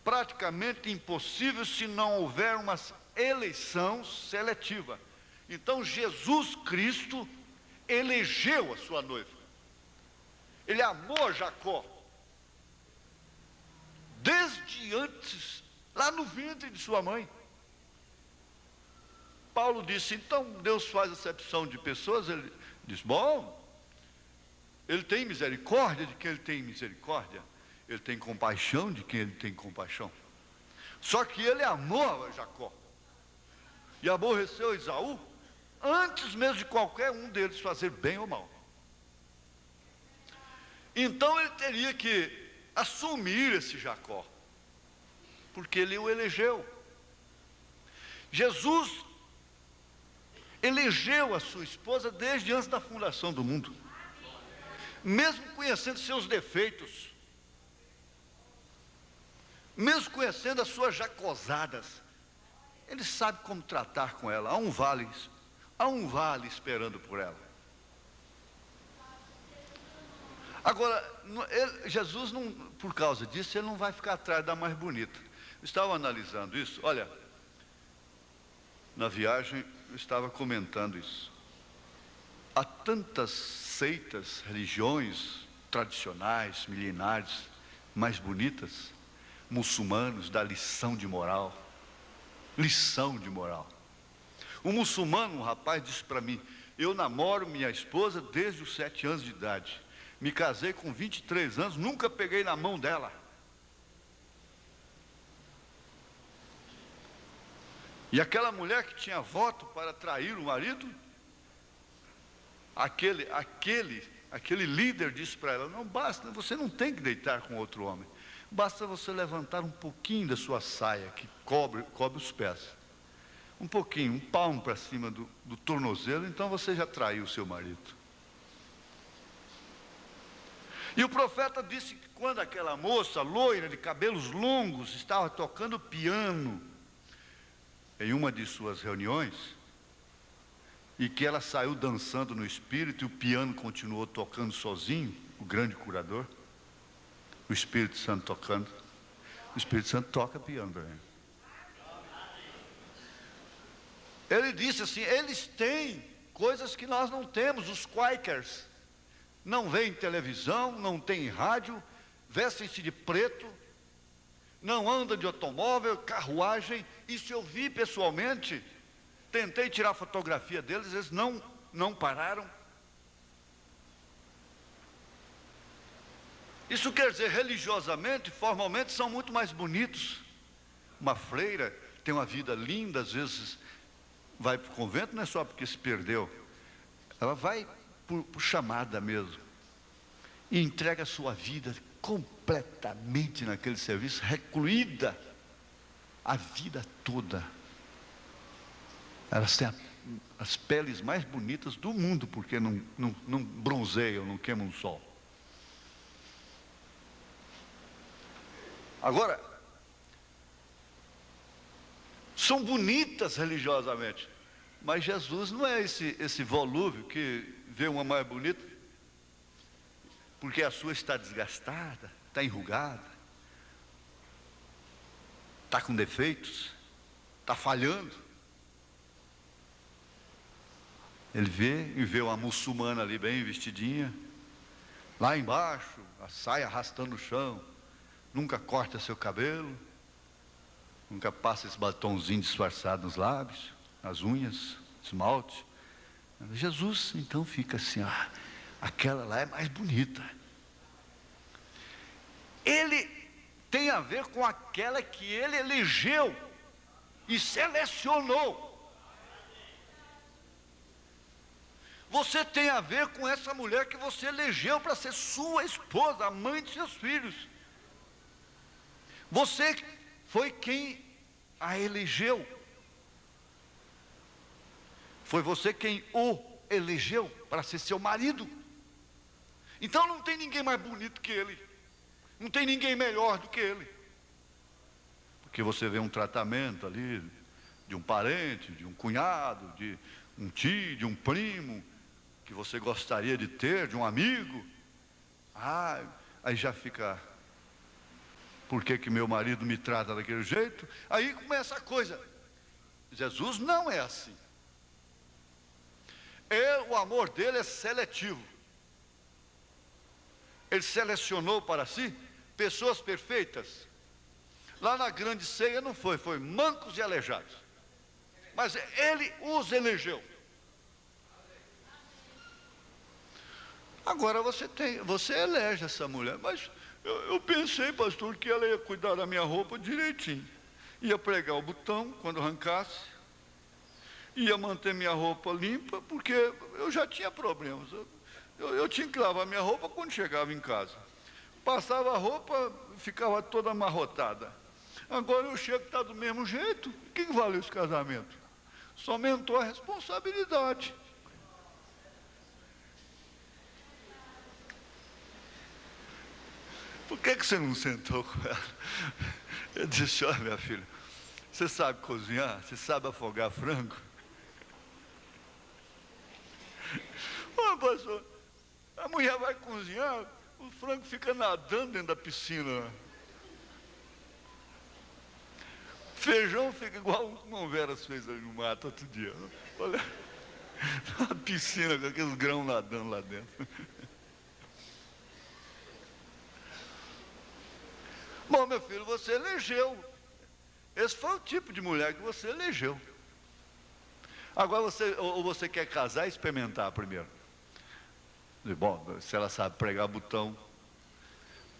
praticamente impossível se não houver uma eleição seletiva. Então, Jesus Cristo elegeu a sua noiva. Ele amou Jacó. Desde antes, lá no ventre de sua mãe. Paulo disse, então Deus faz acepção de pessoas. Ele diz, bom, Ele tem misericórdia de quem Ele tem misericórdia. Ele tem compaixão de quem Ele tem compaixão. Só que Ele amou a Jacó. E aborreceu Esaú antes mesmo de qualquer um deles fazer bem ou mal. Então Ele teria que assumir esse Jacó, porque Ele o elegeu. Jesus elegeu a sua esposa desde antes da fundação do mundo, mesmo conhecendo seus defeitos, mesmo conhecendo as suas jacosadas, Ele sabe como tratar com ela. Há um vale esperando por ela. Agora, Jesus, não, por causa disso, Ele não vai ficar atrás da mais bonita. Eu estava analisando isso, olha, na viagem eu estava comentando isso. Há tantas seitas, religiões tradicionais, milenares, mais bonitas, muçulmanos da lição de moral. Lição de moral. Um muçulmano, um rapaz, disse para mim, eu namoro minha esposa desde os 7 anos de idade. Me casei com 23 anos, nunca peguei na mão dela. E aquela mulher que tinha voto para trair o marido, aquele líder disse para ela, não basta, você não tem que deitar com outro homem. Basta você levantar um pouquinho da sua saia, que cobre os pés. Um pouquinho, um palmo para cima do tornozelo, então você já traiu o seu marido. E o profeta disse que quando aquela moça loira de cabelos longos estava tocando piano em uma de suas reuniões, e que ela saiu dançando no espírito e o piano continuou tocando sozinho, o grande curador, o Espírito Santo tocando. O Espírito Santo toca piano para ele. Ele disse assim, eles têm coisas que nós não temos, os Quakers. Não veem televisão, não tem rádio, vestem-se de preto, não andam de automóvel, carruagem. Isso eu vi pessoalmente, tentei tirar fotografia deles, eles não pararam. Isso quer dizer, religiosamente, formalmente, são muito mais bonitos. Uma freira tem uma vida linda, às vezes vai para o convento, não é só porque se perdeu, ela vai por chamada mesmo, e entrega a sua vida completamente naquele serviço, recluída a vida toda. Elas têm as peles mais bonitas do mundo, porque não bronzeiam, não queimam o sol. Agora, são bonitas religiosamente, mas Jesus não é esse volúvel que vê uma mais bonita, porque a sua está desgastada, está enrugada, está com defeitos, está falhando. Ele vê uma muçulmana ali bem vestidinha, lá embaixo, a saia arrastando o chão, nunca corta seu cabelo, nunca passa esse batonzinho disfarçado nos lábios, nas unhas, esmalte. Jesus então fica assim, aquela lá é mais bonita. Ele tem a ver com aquela que ele elegeu e selecionou. Você tem a ver com essa mulher que você elegeu para ser sua esposa, a mãe de seus filhos. Você foi quem a elegeu. Foi você quem o elegeu para ser seu marido. Então não tem ninguém mais bonito que ele. Não tem ninguém melhor do que ele. Porque você vê um tratamento ali de um parente, de um cunhado, de um tio, de um primo, que você gostaria de ter, de um amigo. Aí já fica, por que meu marido me trata daquele jeito? Aí começa a coisa. Jesus não é assim. O amor dele é seletivo. Ele selecionou para si pessoas perfeitas. Lá na grande ceia não foi mancos e aleijados. Mas ele os elegeu. Agora você elege essa mulher, mas eu pensei, pastor, que ela ia cuidar da minha roupa direitinho. Ia pregar o botão quando arrancasse, ia manter minha roupa limpa, porque eu já tinha problemas. Eu tinha que lavar minha roupa quando chegava em casa. Passava a roupa, ficava toda amarrotada. Agora eu chego, está do mesmo jeito. O que valeu esse casamento? Só aumentou a responsabilidade. Por que você não sentou com ela? Eu disse, olha, minha filha, você sabe cozinhar? Você sabe afogar frango? Ô, pastor, a mulher vai cozinhar, o frango fica nadando dentro da piscina. Feijão fica igual o Veras fez ali no mato outro dia. Olha, a piscina com aqueles grãos nadando lá dentro. Bom, meu filho, você elegeu. Esse foi o tipo de mulher que você elegeu. Agora você quer casar e experimentar primeiro. Bom, se ela sabe pregar botão.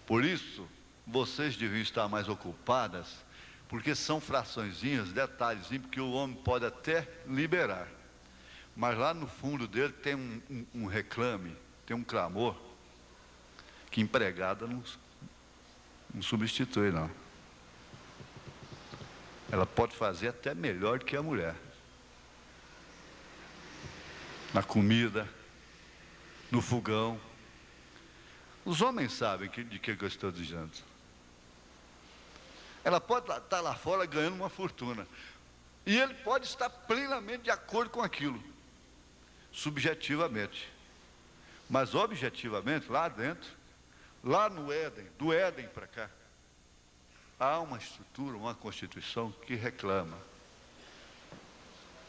Por isso, vocês deviam estar mais ocupadas, porque são fraçõezinhas, detalhezinhos, que o homem pode até liberar. Mas lá no fundo dele tem um reclame, tem um clamor, que empregada não substitui, não. Ela pode fazer até melhor do que a mulher. Na comida, no fogão. Os homens sabem de que eu estou dizendo. Ela pode estar lá fora ganhando uma fortuna. E ele pode estar plenamente de acordo com aquilo. Subjetivamente. Mas objetivamente, lá dentro, lá no Éden, do Éden para cá, há uma estrutura, uma constituição que reclama.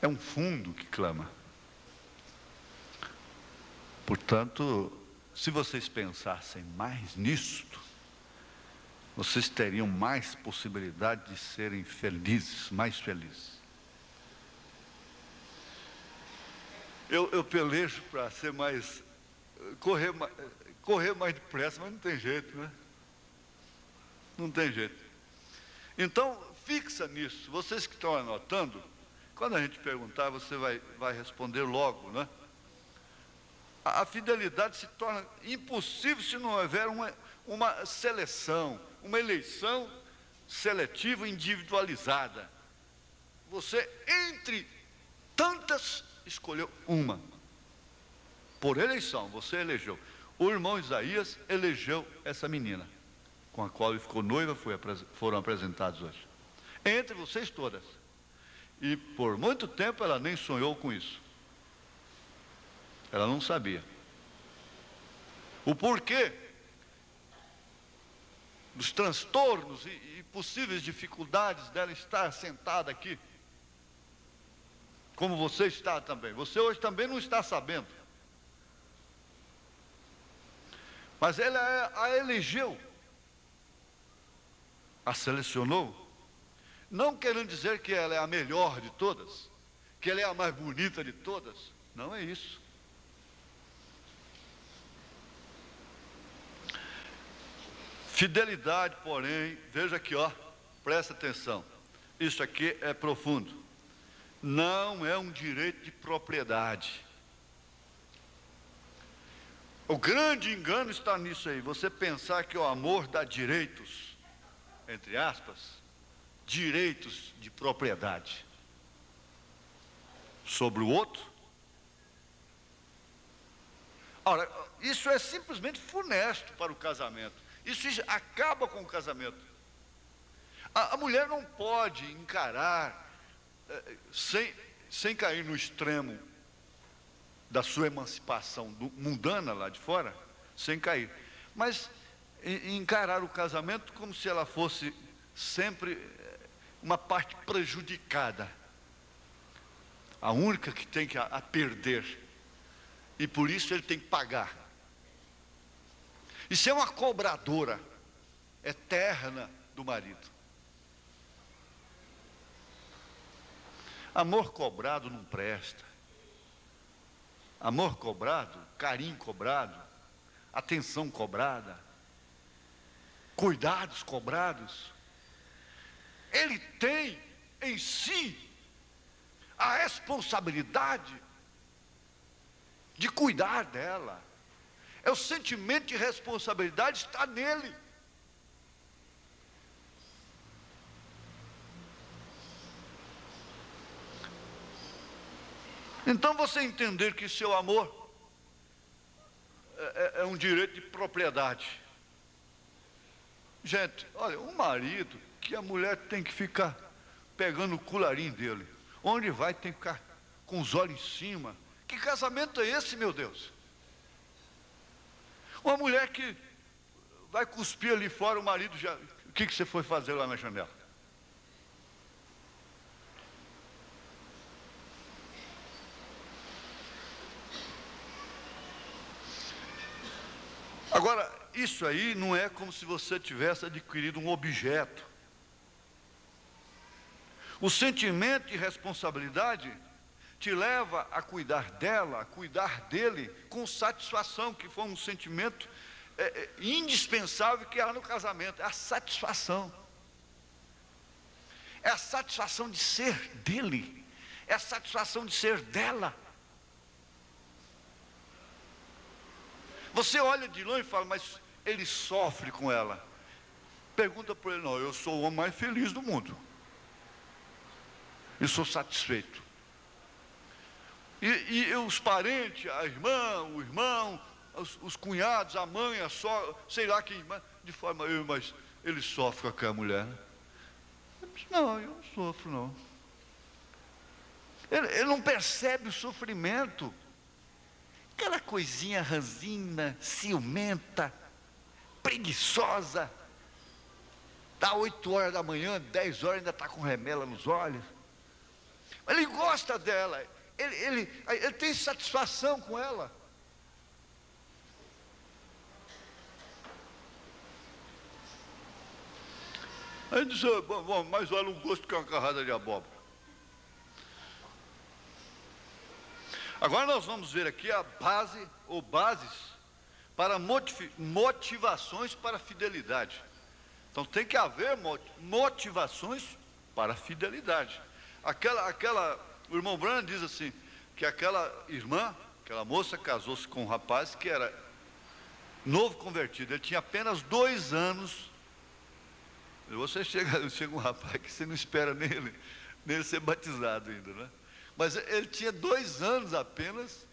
É um fundo que clama. Portanto, se vocês pensassem mais nisto, vocês teriam mais possibilidade de serem felizes, mais felizes. Eu pelejo para ser mais, correr mais depressa, mas não tem jeito, né? Não tem jeito. Então, fixa nisso. Vocês que estão anotando, quando a gente perguntar, você vai responder logo, né? A fidelidade se torna impossível se não houver uma seleção, uma eleição seletiva, individualizada. Você, entre tantas, escolheu uma. Por eleição, você elegeu. O irmão Isaías elegeu essa menina. com a qual ele ficou noiva foram apresentados hoje. Entre vocês todas. E por muito tempo ela nem sonhou com isso. Ela não sabia. O porquê dos transtornos e possíveis dificuldades dela estar sentada aqui. Como você está também. Você hoje também não está sabendo. Mas ela a elegeu. A selecionou. Não querendo dizer que ela é a melhor de todas. Que ela é a mais bonita de todas. Não é isso. Fidelidade, porém, veja aqui, ó, presta atenção. Isso aqui é profundo. Não é um direito de propriedade. O grande engano está nisso aí. Você pensar que o amor dá direitos, entre aspas, direitos de propriedade sobre o outro. Ora, isso é simplesmente funesto para o casamento. Isso acaba com o casamento. A mulher não pode encarar, sem cair no extremo da sua emancipação mundana lá de fora, sem cair. Mas encarar o casamento como se ela fosse sempre uma parte prejudicada. A única que tem a perder. E por isso ele tem que pagar. Isso é uma cobradora eterna do marido. Amor cobrado não presta. Amor cobrado, carinho cobrado, atenção cobrada, cuidados cobrados. Ele tem em si a responsabilidade de cuidar dela. É o sentimento de responsabilidade está nele. Então você entender que seu amor é um direito de propriedade. Gente, olha, um marido que a mulher tem que ficar pegando o colarinho dele. Onde vai tem que ficar com os olhos em cima. Que casamento é esse, meu Deus? Uma mulher que vai cuspir ali fora, o marido já... O que você foi fazer lá na janela? Agora, isso aí não é como se você tivesse adquirido um objeto. O sentimento de responsabilidade te leva a cuidar dela, a cuidar dele com satisfação, que foi um sentimento indispensável que há no casamento. É a satisfação. É a satisfação de ser dele. É a satisfação de ser dela. Você olha de longe e fala, mas ele sofre com ela. Pergunta para ele, não, eu sou o homem mais feliz do mundo. Eu sou satisfeito. E os parentes, a irmã, o irmão, os cunhados, a mãe, a sogra, sei lá quem, de forma, mas ele sofre com aquela mulher. Eu disse, não, eu não sofro não. Ele não percebe o sofrimento. Aquela coisinha ranzinha, ciumenta, preguiçosa. Dá 8 horas da manhã, 10 horas, ainda está com remela nos olhos. Ele gosta dela. Ele tem satisfação com ela. Aí diz, bom, mas olha um gosto que é uma carrada de abóbora. Agora nós vamos ver aqui a base ou bases para motivações para a fidelidade. Então tem que haver motivações para a fidelidade. O irmão Branham diz assim, que aquela irmã, aquela moça casou-se com um rapaz que era novo convertido, ele tinha apenas 2 anos. Você chega um rapaz que você não espera nele ser batizado ainda, né? Mas ele tinha 2 anos apenas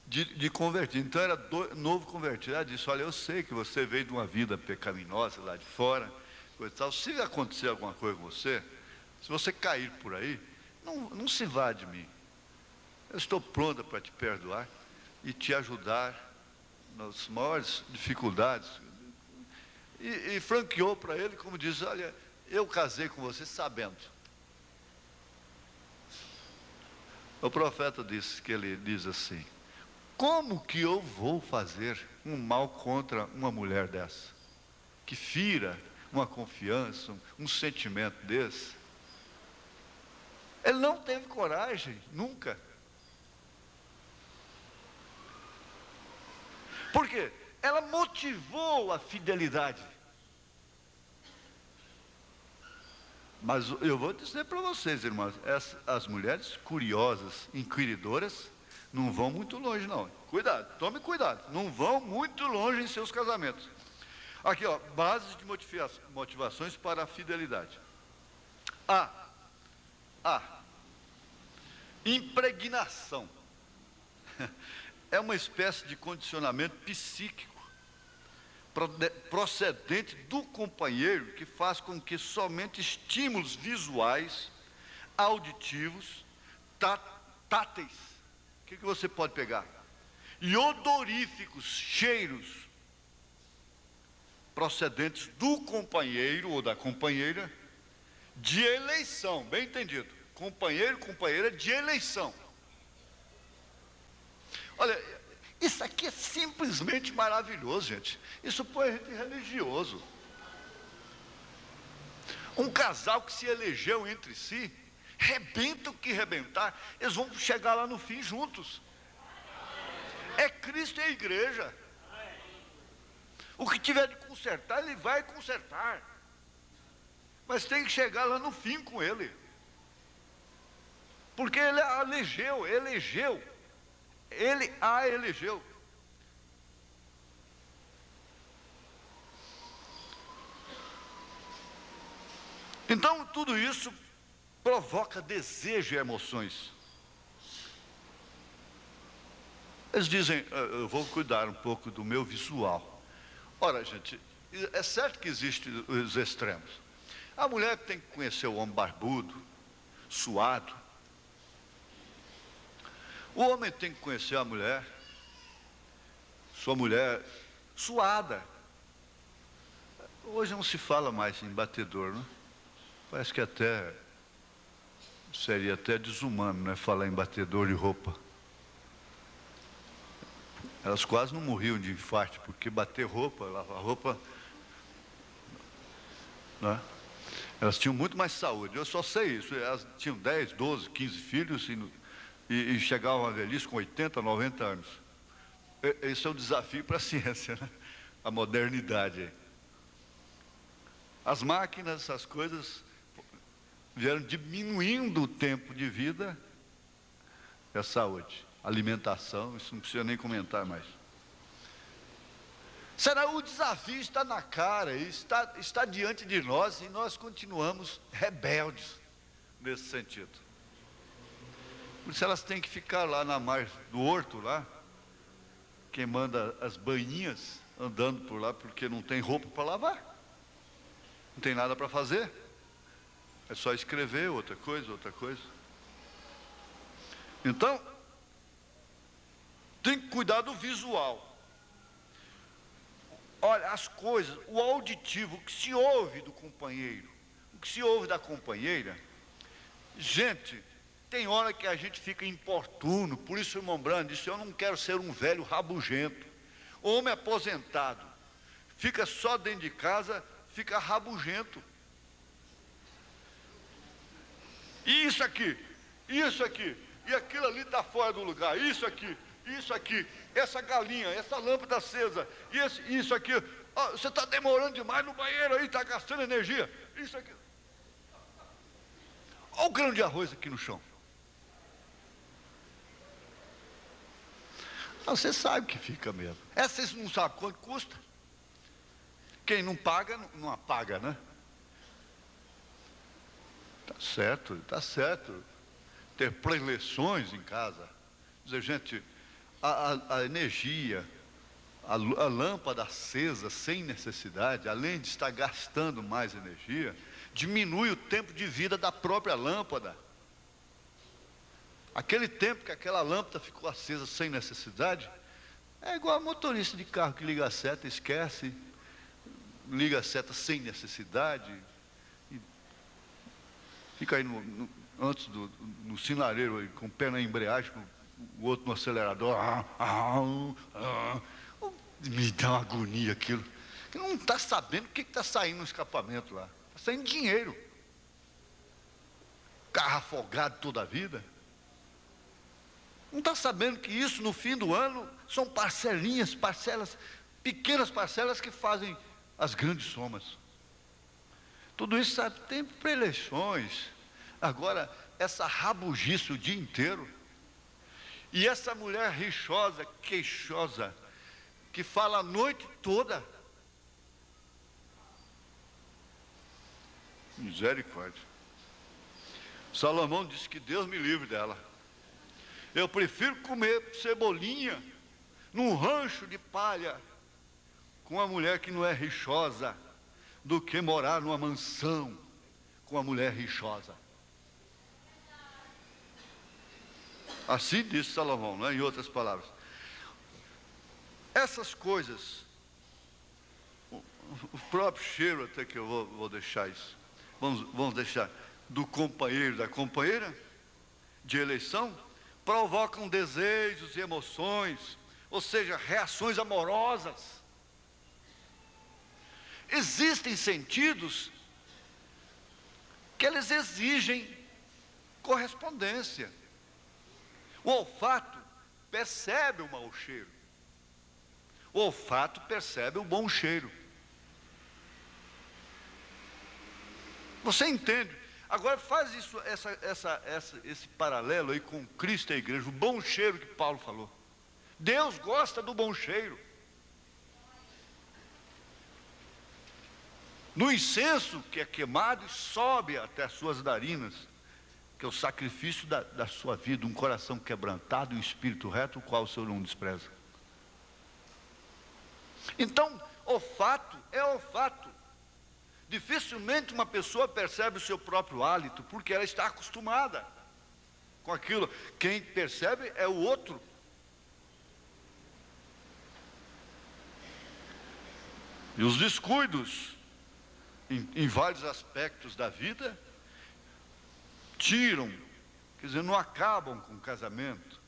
de convertido. Então era novo convertido. Ela disse: olha, eu sei que você veio de uma vida pecaminosa lá de fora, coisa e tal. Se acontecer alguma coisa com você, se você cair por aí, não se vá de mim. Eu estou pronta para te perdoar e te ajudar nas maiores dificuldades. E franqueou para ele, como diz: olha, eu casei com você sabendo. O profeta disse que ele diz assim: como que eu vou fazer um mal contra uma mulher dessa, que fira uma confiança, um sentimento desse? Ele não teve coragem, nunca. Por quê? Ela motivou a fidelidade. Mas eu vou dizer para vocês, irmãos, as mulheres curiosas, inquiridoras, não vão muito longe, não. Cuidado, tome cuidado. Não vão muito longe em seus casamentos. Aqui, ó, bases de motivações para a fidelidade. A. Impregnação. É uma espécie de condicionamento psíquico procedente do companheiro, que faz com que somente estímulos visuais, auditivos, táteis, o que você pode pegar? E odoríficos, cheiros, procedentes do companheiro ou da companheira, de eleição, bem entendido, companheiro, companheira de eleição. Olha, isso aqui é simplesmente maravilhoso, gente. Isso põe a gente religioso. Um casal que se elegeu entre si, rebenta o que rebentar, eles vão chegar lá no fim juntos. É Cristo e a igreja. O que tiver de consertar, ele vai consertar. Mas tem que chegar lá no fim com ele. Porque ele a elegeu. Ele a elegeu. Então, tudo isso provoca desejo e emoções. Eles dizem: eu vou cuidar um pouco do meu visual. Ora, gente, é certo que existem os extremos. A mulher tem que conhecer o homem barbudo, suado. O homem tem que conhecer a mulher, sua mulher suada. Hoje não se fala mais em batedor, não? Parece que seria até desumano, né, falar em batedor de roupa. Elas quase não morriam de infarto, porque bater roupa, lavar roupa, né? Elas tinham muito mais saúde. Eu só sei isso. Elas tinham 10, 12, 15 filhos e chegavam à velhice com 80, 90 anos. Esse é o desafio para a ciência, né? A modernidade. As máquinas, essas coisas, vieram diminuindo o tempo de vida e a saúde. Alimentação, isso não precisa nem comentar mais. Será o desafio está na cara, está diante de nós, e nós continuamos rebeldes nesse sentido. Por isso elas têm que ficar lá na margem do horto, lá, queimando as banhinhas, andando por lá, porque não tem roupa para lavar, não tem nada para fazer, é só escrever outra coisa. Então, tem que cuidar do visual. Olha, as coisas, o auditivo, o que se ouve do companheiro, o que se ouve da companheira, gente, tem hora que a gente fica importuno. Por isso o irmão Brando disse: eu não quero ser um velho rabugento. Homem aposentado, fica só dentro de casa, fica rabugento. E isso aqui, e aquilo ali está fora do lugar, isso aqui, essa galinha, essa lâmpada acesa, isso aqui, oh, você está demorando demais no banheiro aí, está gastando energia, isso aqui. Olha o grão de arroz aqui no chão. Você sabe que fica mesmo. Vocês não sabem quanto custa. Quem não paga, não apaga, né? Tá certo. Ter preleções em casa. Dizer, gente, a energia, a lâmpada acesa sem necessidade, além de estar gastando mais energia, diminui o tempo de vida da própria lâmpada. Aquele tempo que aquela lâmpada ficou acesa sem necessidade, é igual a motorista de carro que liga a seta, esquece, liga a seta sem necessidade, e fica aí antes no sinareiro, aí, com o pé na embreagem, com o outro no acelerador. Me dá uma agonia aquilo. Que não está sabendo o que está saindo no escapamento lá. Está saindo dinheiro. Carro afogado toda a vida. Não está sabendo que isso no fim do ano são parcelinhas, pequenas parcelas que fazem as grandes somas. Tudo isso, sabe, tem para eleições. Agora, essa rabugice o dia inteiro. E essa mulher rixosa, queixosa, que fala a noite toda. Misericórdia. Salomão disse que Deus me livre dela. Eu prefiro comer cebolinha num rancho de palha com uma mulher que não é rixosa, do que morar numa mansão com uma mulher rixosa. Assim disse Salomão, não é? Em outras palavras. Essas coisas, o próprio cheiro, até que eu vou deixar isso, vamos deixar, do companheiro, da companheira de eleição, provocam desejos e emoções, ou seja, reações amorosas. Existem sentidos que eles exigem correspondência. O olfato percebe o mau cheiro. O olfato percebe o bom cheiro. Você entende? Agora faz isso, esse paralelo aí com Cristo e a igreja, o bom cheiro que Paulo falou. Deus gosta do bom cheiro. No incenso que é queimado e sobe até as suas narinas, que é o sacrifício da sua vida, um coração quebrantado e um espírito reto, o qual o Senhor não despreza. Então, olfato é olfato. Dificilmente uma pessoa percebe o seu próprio hálito, porque ela está acostumada com aquilo. Quem percebe é o outro. E os descuidos em vários aspectos da vida tiram, quer dizer, não acabam com o casamento,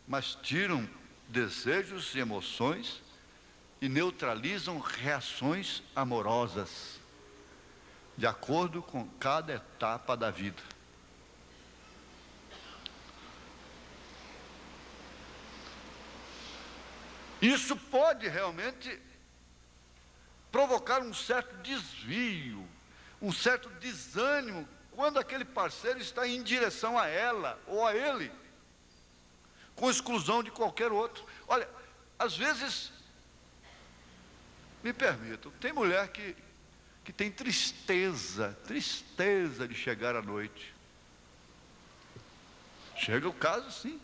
mas tiram desejos e emoções e neutralizam reações amorosas, de acordo com cada etapa da vida. Isso pode realmente provocar um certo desvio, um certo desânimo, quando aquele parceiro está em direção a ela ou a ele, com exclusão de qualquer outro. Olha, às vezes, me permitam, tem mulher que tem tristeza de chegar à noite. Chega o caso, sim.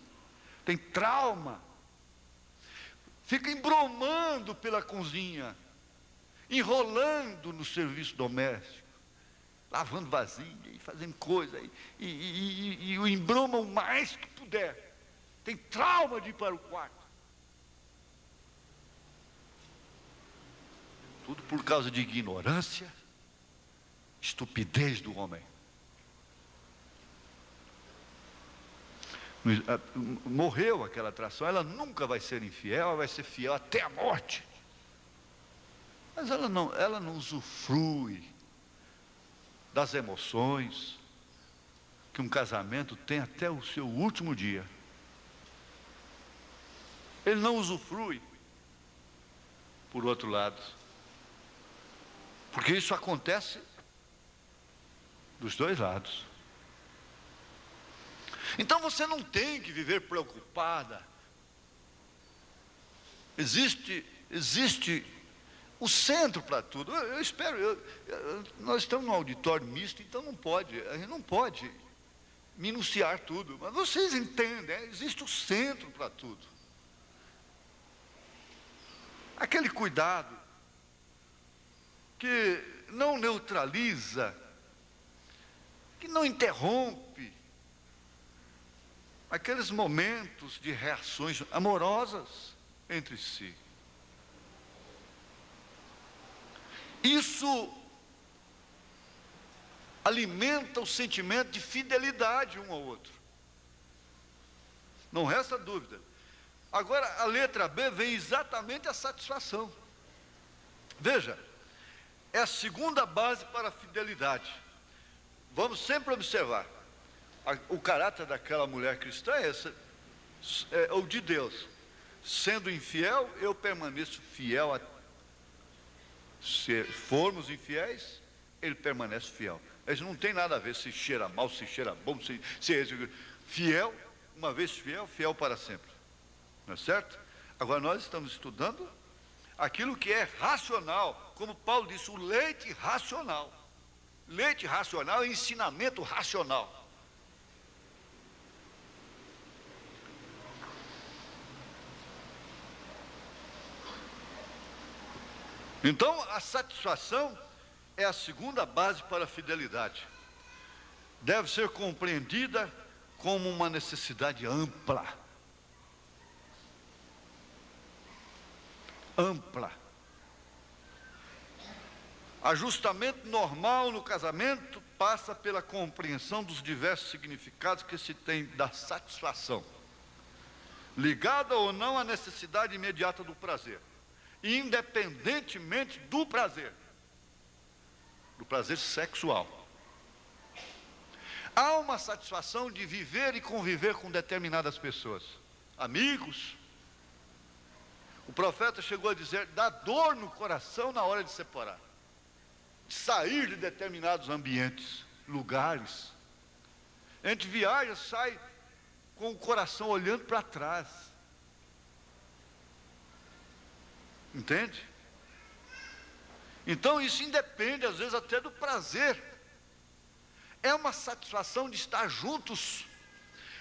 Tem trauma. Fica embromando pela cozinha, enrolando no serviço doméstico, lavando vasilha e fazendo coisa, e o embroma o mais que puder. Tem trauma de ir para o quarto. Tudo por causa de ignorância, estupidez do homem. Morreu aquela atração, ela nunca vai ser infiel, ela vai ser fiel até a morte. Mas ela não usufrui das emoções que um casamento tem até o seu último dia. Ele não usufrui. Por outro lado, porque isso acontece dos dois lados. Então você não tem que viver preocupada. Existe o centro para tudo. Eu espero, nós estamos num auditório misto, então a gente não pode minuciar tudo. Mas vocês entendem, existe o centro para tudo. aquele cuidado que não neutraliza, que não interrompe aqueles momentos de reações amorosas entre si. Isso alimenta o sentimento de fidelidade um ao outro. Não resta dúvida. Agora, a letra B vem exatamente a satisfação. Veja, é a segunda base para a fidelidade. Vamos sempre observar. O caráter daquela mulher cristã é esse, é o de Deus. Sendo infiel, eu permaneço fiel. Se formos infiéis, ele permanece fiel. Isso não tem nada a ver se cheira mal, se cheira bom, se fiel, uma vez fiel, fiel para sempre. Não é certo? Agora nós estamos estudando aquilo que é racional, como Paulo disse, o leite racional. Leite racional é ensinamento racional. Então, a satisfação é a segunda base para a fidelidade. Deve ser compreendida como uma necessidade ampla. Ampla. Ajustamento normal no casamento passa pela compreensão dos diversos significados que se tem da satisfação, ligada ou não à necessidade imediata do prazer, independentemente do prazer sexual. Há uma satisfação de viver e conviver com determinadas pessoas, amigos. O profeta chegou a dizer, dá dor no coração na hora de separar, de sair de determinados ambientes, lugares. A gente viaja, sai com o coração olhando para trás. Entende? Então isso independe às vezes até do prazer. É uma satisfação de estar juntos,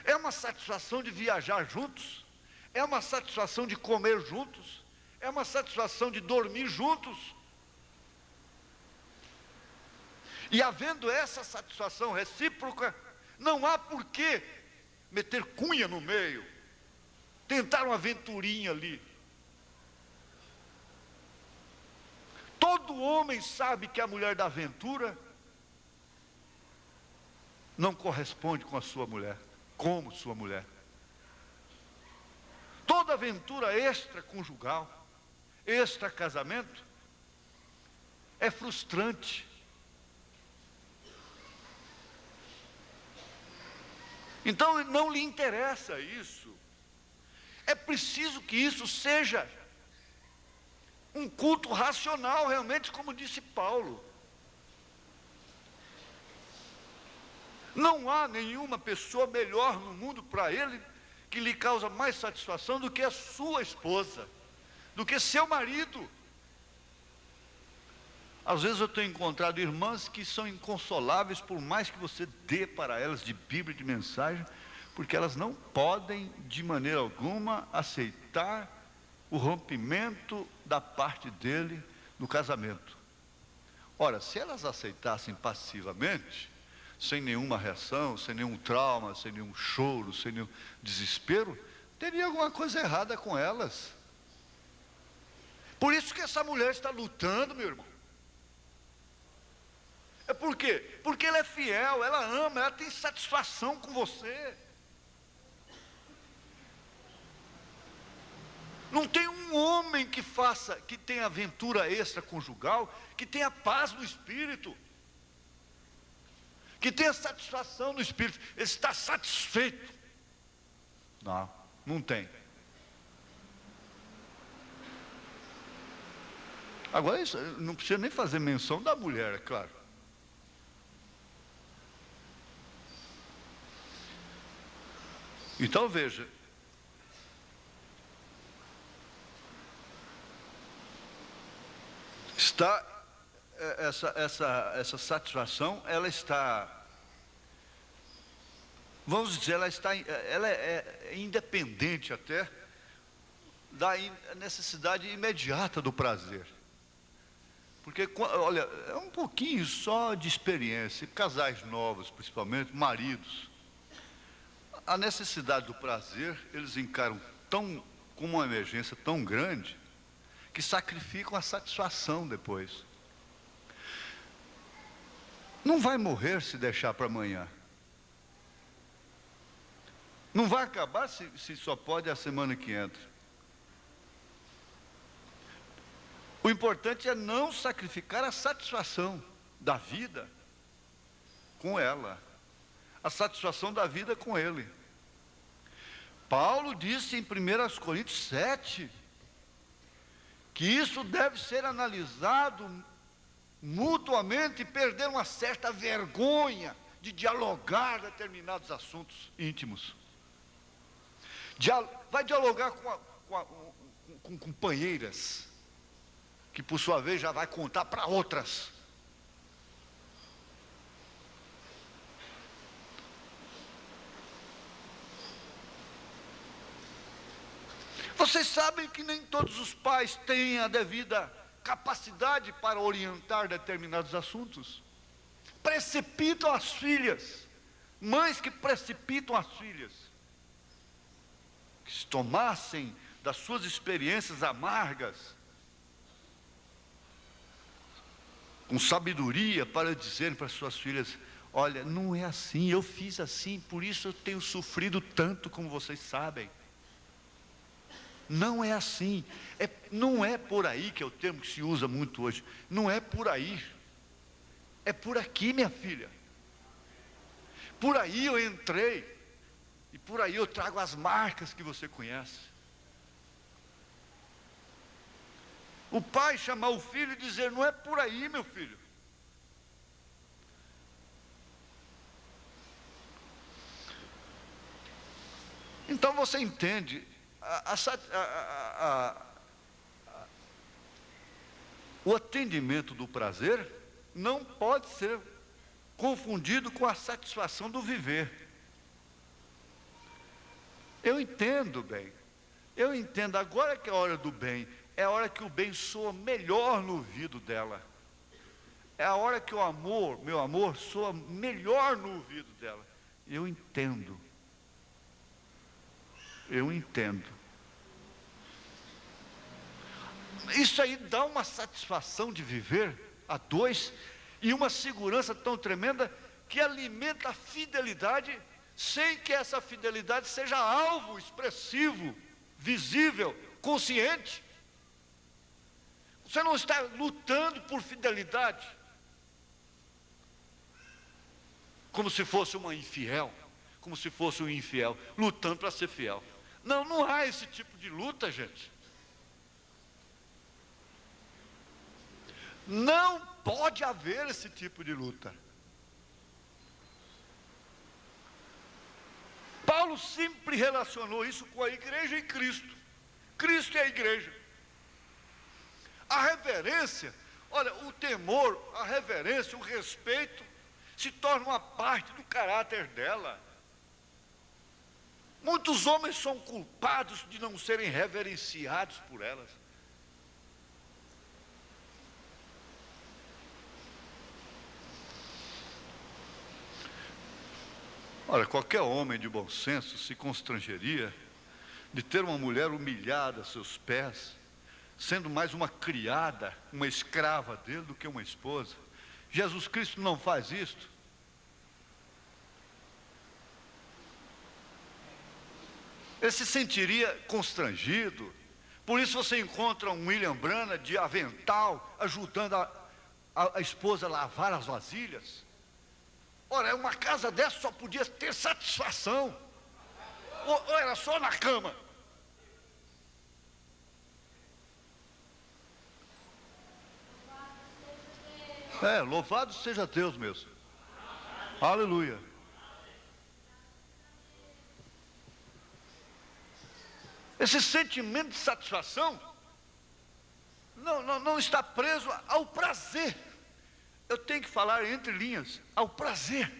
é uma satisfação de viajar juntos, é uma satisfação de comer juntos, é uma satisfação de dormir juntos. E havendo essa satisfação recíproca, não há por que meter cunha no meio, tentar uma aventurinha ali. Todo homem sabe que a mulher da aventura não corresponde com a sua mulher, como sua mulher. Toda aventura extraconjugal, extracasamento, é frustrante. Então não lhe interessa isso. É preciso que isso seja um culto racional, realmente, como disse Paulo. Não há nenhuma pessoa melhor no mundo para ele, que lhe causa mais satisfação do que a sua esposa, do que seu marido. Às vezes eu tenho encontrado irmãs que são inconsoláveis, por mais que você dê para elas de Bíblia, de mensagem, porque elas não podem, de maneira alguma, aceitar o rompimento da parte dele no casamento. Ora, se elas aceitassem passivamente, sem nenhuma reação, sem nenhum trauma, sem nenhum choro, sem nenhum desespero, teria alguma coisa errada com elas. Por isso que essa mulher está lutando, meu irmão. É por quê? Porque ela é fiel, ela ama, ela tem satisfação com você. Não tem um homem que tenha aventura extraconjugal, que tenha paz no espírito, que tenha satisfação no espírito. Ele está satisfeito. Não tem. Agora, isso, não precisa nem fazer menção da mulher, é claro. Então veja, essa satisfação, ela está, vamos dizer, ela é independente até da necessidade imediata do prazer. Porque, olha, é um pouquinho só de experiência, casais novos, principalmente, maridos. A necessidade do prazer, eles encaram como uma emergência tão grande, que sacrificam a satisfação depois. Não vai morrer se deixar para amanhã. Não vai acabar se só pode a semana que entra. O importante é não sacrificar a satisfação da vida com ela. A satisfação da vida com ele. Paulo disse em 1 Coríntios 7, que isso deve ser analisado mutuamente e perder uma certa vergonha de dialogar determinados assuntos íntimos. Vai dialogar com companheiras, que por sua vez já vai contar para outras. Vocês sabem que nem todos os pais têm a devida capacidade para orientar determinados assuntos. Precipitam as filhas, mães que precipitam as filhas, que se tomassem das suas experiências amargas, com sabedoria, para dizer para suas filhas: olha, não é assim, eu fiz assim, por isso eu tenho sofrido tanto, como vocês sabem. Não é assim, não é por aí, que é o termo que se usa muito hoje, não é por aí, é por aqui, minha filha. Por aí eu entrei, e por aí eu trago as marcas que você conhece. O pai chamar o filho e dizer: não é por aí, meu filho. Então você entende, o atendimento do prazer não pode ser confundido com a satisfação do viver. Eu entendo bem, eu entendo, agora que é a hora do bem, é a hora que o bem soa melhor no ouvido dela, é a hora que o amor, meu amor, soa melhor no ouvido dela. Eu entendo. Isso aí dá uma satisfação de viver a dois, e uma segurança tão tremenda, que alimenta a fidelidade, sem que essa fidelidade seja alvo expressivo, visível, consciente. Você não está lutando por fidelidade, como se fosse uma infiel, como se fosse um infiel, lutando para ser fiel. Não, não há esse tipo de luta, gente. Não pode haver esse tipo de luta. Paulo sempre relacionou isso com a igreja e Cristo. Cristo é a igreja. A reverência, olha, o temor, a reverência, o respeito, se torna uma parte do caráter dela. Muitos homens são culpados de não serem reverenciados por elas. Olha, qualquer homem de bom senso se constrangeria de ter uma mulher humilhada a seus pés, sendo mais uma criada, uma escrava dele, do que uma esposa. Jesus Cristo não faz isto. Ele se sentiria constrangido. Por isso você encontra um William Branham de avental, ajudando a esposa a lavar as vasilhas. Ora, uma casa dessa só podia ter satisfação, ou era só na cama. Louvado seja Deus mesmo. Aleluia. Esse sentimento de satisfação não está preso ao prazer. Eu tenho que falar entre linhas, ao prazer.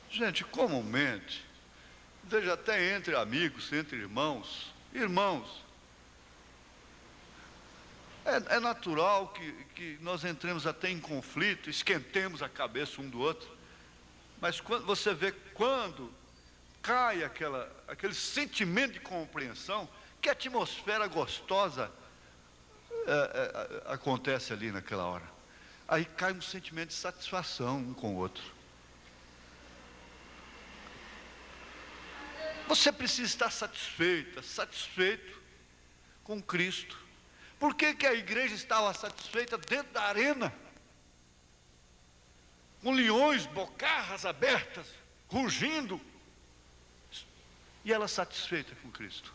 Gente, comumente, veja, até entre amigos, entre irmãos, é natural que nós entremos até em conflito, esquentemos a cabeça um do outro, mas quando você vê, quando cai aquele sentimento de compreensão, que atmosfera gostosa acontece ali naquela hora. Aí cai um sentimento de satisfação um com o outro. Você precisa estar satisfeito com Cristo. Por que a igreja estava satisfeita dentro da arena? Com leões, bocarras abertas, rugindo. E ela satisfeita com Cristo.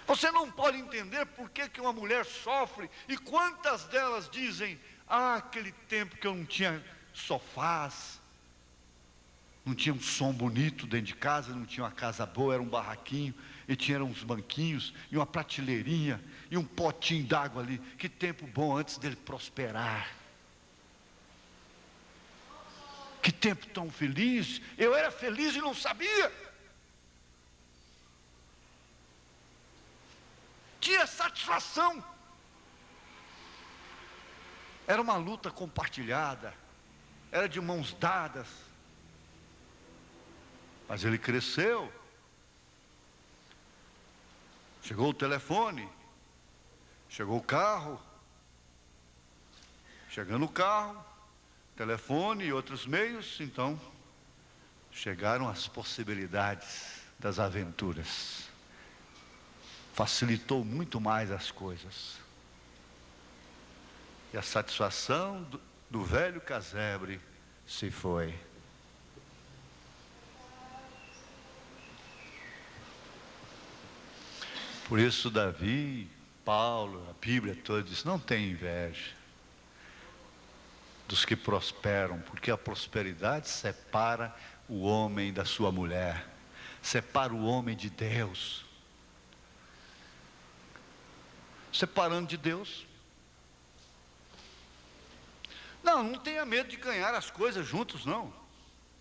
Você não pode entender por que uma mulher sofre. E quantas delas dizem: aquele tempo que eu não tinha sofás, não tinha um som bonito dentro de casa, não tinha uma casa boa, era um barraquinho, e tinha uns banquinhos, e uma prateleirinha, e um potinho d'água ali. Que tempo bom antes dele prosperar. Que tempo tão feliz. Eu era feliz e não sabia. Tinha satisfação. Era uma luta compartilhada, era de mãos dadas. Mas ele cresceu. Chegou o telefone, chegou o carro. Chegando o carro, telefone e outros meios, então chegaram as possibilidades das aventuras. Facilitou muito mais as coisas. E a satisfação do velho casebre se foi. Por isso Davi, Paulo, a Bíblia toda diz: não tem inveja dos que prosperam, porque a prosperidade separa o homem da sua mulher, separa o homem de Deus. Separando de Deus. Não tenha medo de ganhar as coisas juntos, não.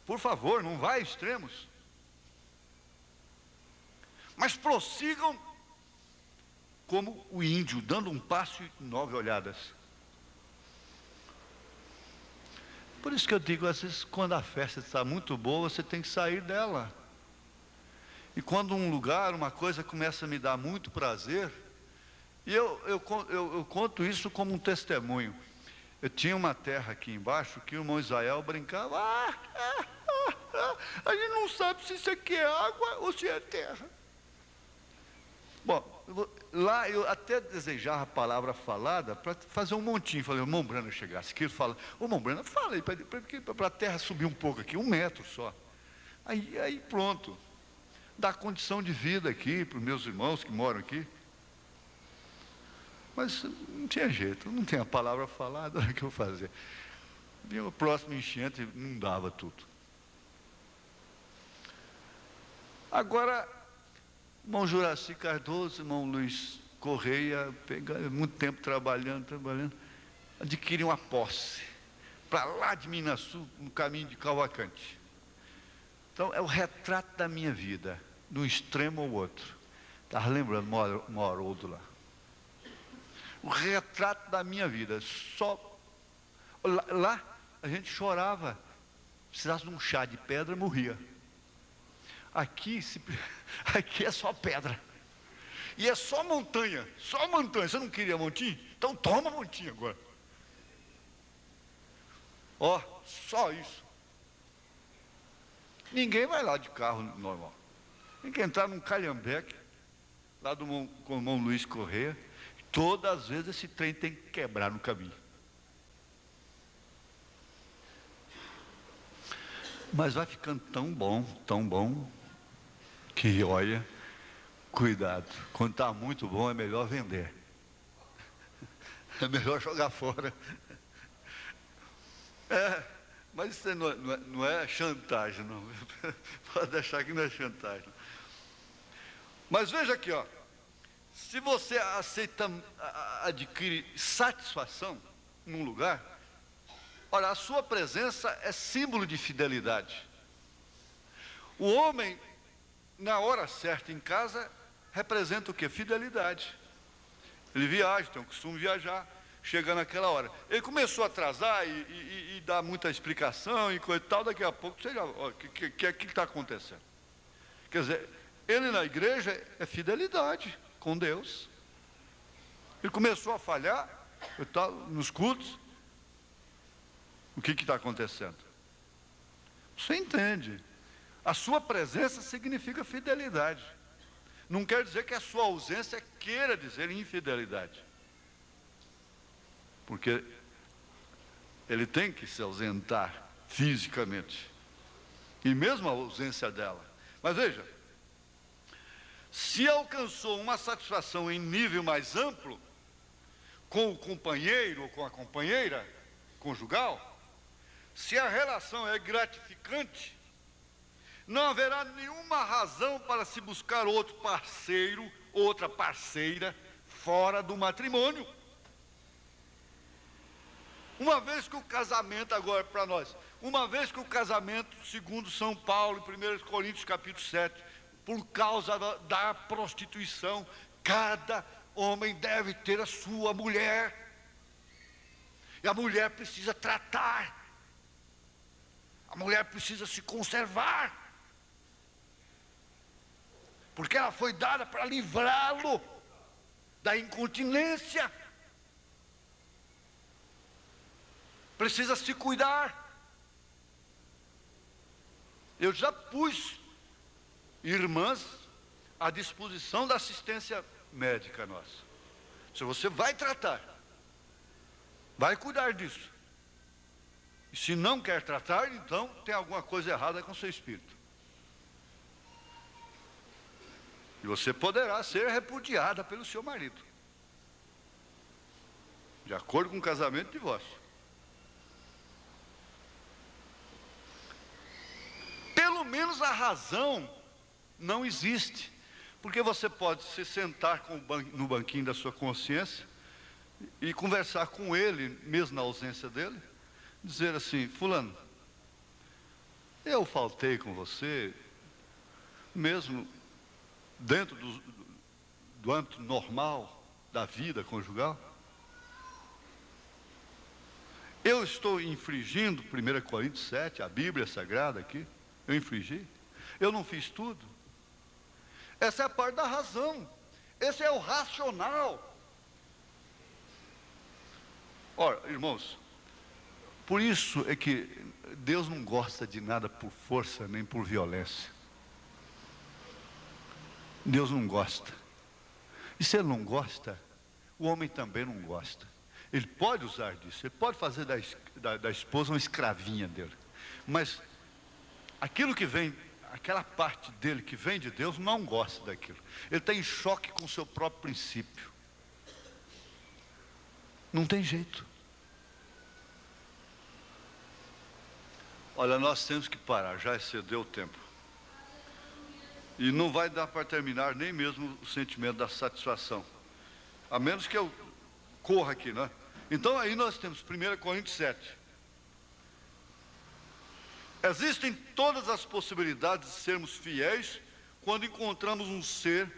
Por favor, não vá a extremos. Mas prossigam como o índio, dando um passo e 9 olhadas. Por isso que eu digo, às vezes, quando a festa está muito boa, você tem que sair dela. E quando um lugar, uma coisa começa a me dar muito prazer, e eu conto isso como um testemunho. Eu tinha uma terra aqui embaixo que o irmão Israel brincava: a gente não sabe se isso aqui é água ou se é terra. Bom, lá eu até desejava a palavra falada para fazer um montinho. Falei: o irmão Breno chegasse aqui, ele fala: ô irmão Breno, fala aí para a terra subir um pouco aqui, 1 metro só. Aí pronto, dá condição de vida aqui para os meus irmãos que moram aqui. Mas não tinha jeito, não tinha a palavra falada, o que eu fazia? Vinha o próximo enchente, não dava tudo. Agora, irmão Juraci Cardoso, irmão Luiz Correia, muito tempo trabalhando, adquirem uma posse, para lá de Minas Sul, no caminho de Cavalcante. Então, é o retrato da minha vida, de um extremo ao outro. Estava lembrando, uma Haroldo lá. O retrato da minha vida. Lá a gente chorava. Precisasse de um chá de pedra, morria. Aqui é só pedra. E é só montanha. Você não queria montinho? Então toma montinho agora. Só isso. Ninguém vai lá de carro normal. Tem que entrar num calhambeque, lá com o irmão Luiz Correia. Todas as vezes esse trem tem que quebrar no caminho. Mas vai ficando tão bom, que olha, cuidado. Quando está muito bom é melhor vender. É melhor jogar fora. Mas isso não é chantagem, não. Pode deixar que não é chantagem. Mas veja aqui, se você adquire satisfação num lugar, olha, a sua presença é símbolo de fidelidade. O homem na hora certa em casa, representa o quê? Fidelidade. Ele viaja, tem o costume de viajar, chega naquela hora. Ele começou a atrasar e dar muita explicação e coisa e tal, daqui a pouco, você já, o que está acontecendo? Quer dizer, ele na igreja é fidelidade com Deus. Ele começou a falhar nos cultos. O que está acontecendo? Você entende? A sua presença significa fidelidade. Não quer dizer que a sua ausência queira dizer infidelidade. Porque ele tem que se ausentar fisicamente. E mesmo a ausência dela. Mas veja, se alcançou uma satisfação em nível mais amplo, com o companheiro ou com a companheira conjugal, se a relação é gratificante, não haverá nenhuma razão para se buscar outro parceiro, outra parceira, fora do matrimônio. Uma vez que o casamento, agora para nós, uma vez que o casamento, segundo São Paulo, 1 Coríntios capítulo 7, por causa da prostituição, cada homem deve ter a sua mulher. E a mulher precisa tratar. A mulher precisa se conservar. Porque ela foi dada para livrá-lo da incontinência. Precisa se cuidar. Eu já pus irmãs à disposição da assistência médica nossa. Se você vai tratar, vai cuidar disso. E se não quer tratar, então tem alguma coisa errada com seu espírito. E você poderá ser repudiada pelo seu marido, de acordo com o casamento e divórcio. Pelo menos a razão não existe, porque você pode se sentar no banquinho da sua consciência e conversar com ele, mesmo na ausência dele, dizer assim: fulano, eu faltei com você, mesmo dentro do âmbito normal da vida conjugal. Eu estou infringindo 1 Coríntios 7, a Bíblia Sagrada aqui. Eu infringi? Eu não fiz tudo? Essa é a parte da razão. Esse é o racional. Ora, irmãos, por isso é que Deus não gosta de nada por força nem por violência. Deus não gosta. E se Ele não gosta, o homem também não gosta. Ele pode usar disso, ele pode fazer da esposa uma escravinha dele. Mas aquilo que vem, aquela parte dele que vem de Deus, não gosta daquilo. Ele está em choque com o seu próprio princípio. Não tem jeito. Olha, nós temos que parar, já excedeu o tempo. E não vai dar para terminar nem mesmo o sentimento da satisfação. A menos que eu corra aqui, né? Então aí nós temos 1 Coríntios 7. Existem todas as possibilidades de sermos fiéis quando encontramos um ser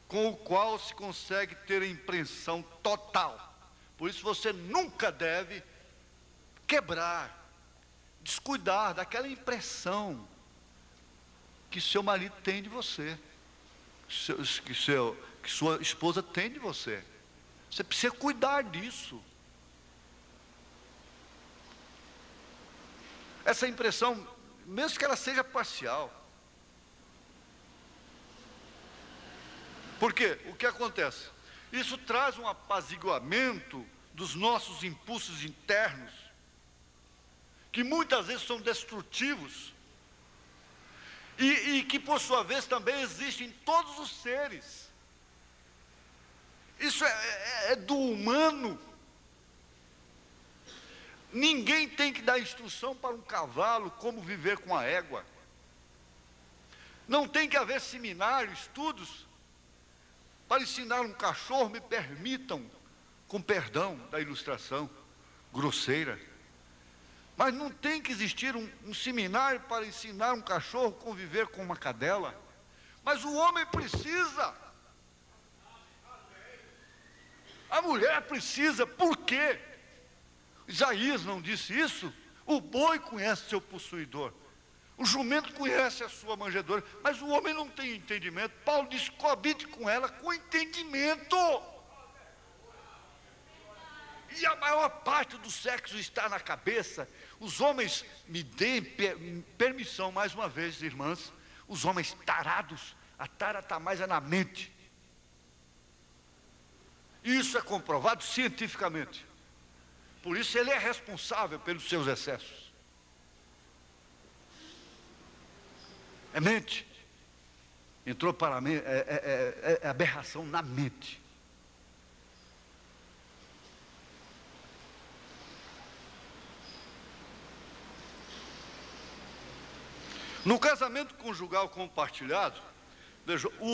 com o qual se consegue ter a impressão total. Por isso você nunca deve quebrar, descuidar daquela impressão que seu marido tem de você, que sua esposa tem de você. Você precisa cuidar disso. Essa impressão, mesmo que ela seja parcial. Por quê? O que acontece? Isso traz um apaziguamento dos nossos impulsos internos, que muitas vezes são destrutivos, e que por sua vez também existem em todos os seres. Isso é do humano. Ninguém tem que dar instrução para um cavalo como viver com a égua. Não tem que haver seminário, estudos para ensinar um cachorro, me permitam, com perdão da ilustração grosseira. Mas não tem que existir um seminário para ensinar um cachorro a conviver com uma cadela, Mas o homem precisa. A mulher precisa. Por quê? Isaías não disse isso? O boi conhece seu possuidor. O jumento conhece a sua manjedoura. Mas o homem não tem entendimento. Paulo diz: coabite com ela com entendimento. E a maior parte do sexo está na cabeça. Os homens, me deem permissão mais uma vez, irmãs, os homens tarados, a tara está mais na mente. Isso é comprovado cientificamente. Por isso ele é responsável pelos seus excessos. É mente. Entrou para a mente, é aberração na mente. No casamento conjugal compartilhado, veja, o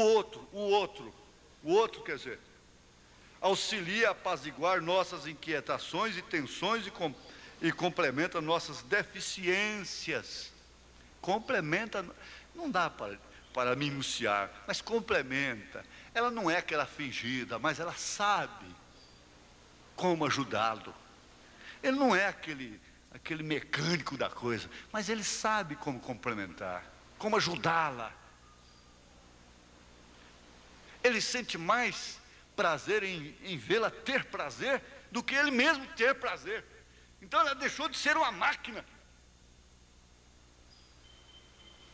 outro, quer dizer, auxilia a apaziguar nossas inquietações e tensões e complementa nossas deficiências. Complementa, não dá para minuciar, mas complementa. Ela não é aquela fingida, mas ela sabe como ajudá-lo. Ele não é aquele mecânico da coisa, mas ele sabe como complementar, como ajudá-la. Ele sente mais prazer em vê-la ter prazer do que ele mesmo ter prazer. Então ela deixou de ser uma máquina.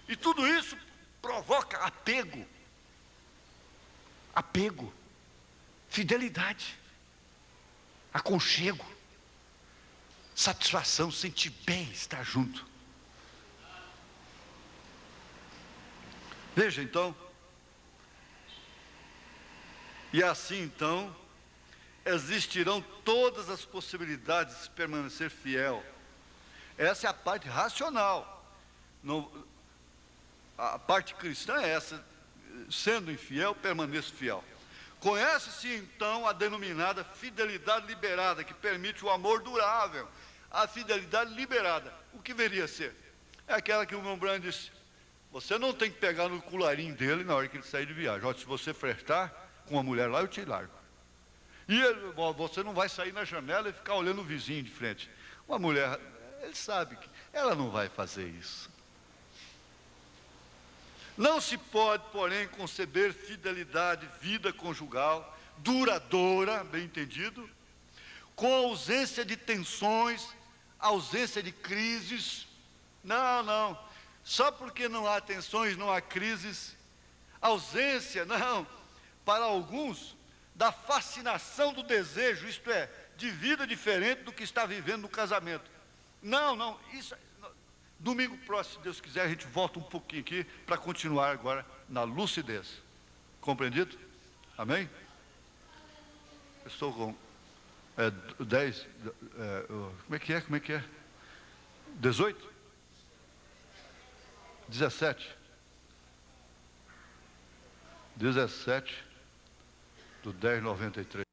E tudo isso provoca apego, fidelidade, aconchego, satisfação, sentir bem estar junto. Veja então, e assim então, existirão todas as possibilidades de permanecer fiel. Essa é a parte racional. A parte cristã é essa: sendo infiel, permaneça fiel. Conhece-se então a denominada fidelidade liberada, que permite o amor durável. A fidelidade liberada, o que deveria ser? É aquela que o irmão Branham disse: você não tem que pegar no colarinho dele na hora que ele sair de viagem. Olha, se você flertar com uma mulher lá, eu te largo. E você não vai sair na janela e ficar olhando o vizinho de frente. Uma mulher, ele sabe que ela não vai fazer isso. Não se pode, porém, conceber fidelidade, vida conjugal, duradoura, bem entendido, com ausência de tensões, ausência de crises. Não. Só porque não há tensões, não há crises. Ausência, não. Para alguns, da fascinação do desejo, isto é, de vida diferente do que está vivendo no casamento. Não, isso... Domingo próximo, se Deus quiser, a gente volta um pouquinho aqui para continuar agora na lucidez. Compreendido? Amém? Eu estou com 10, como é que é? 18? 17 do 10/93.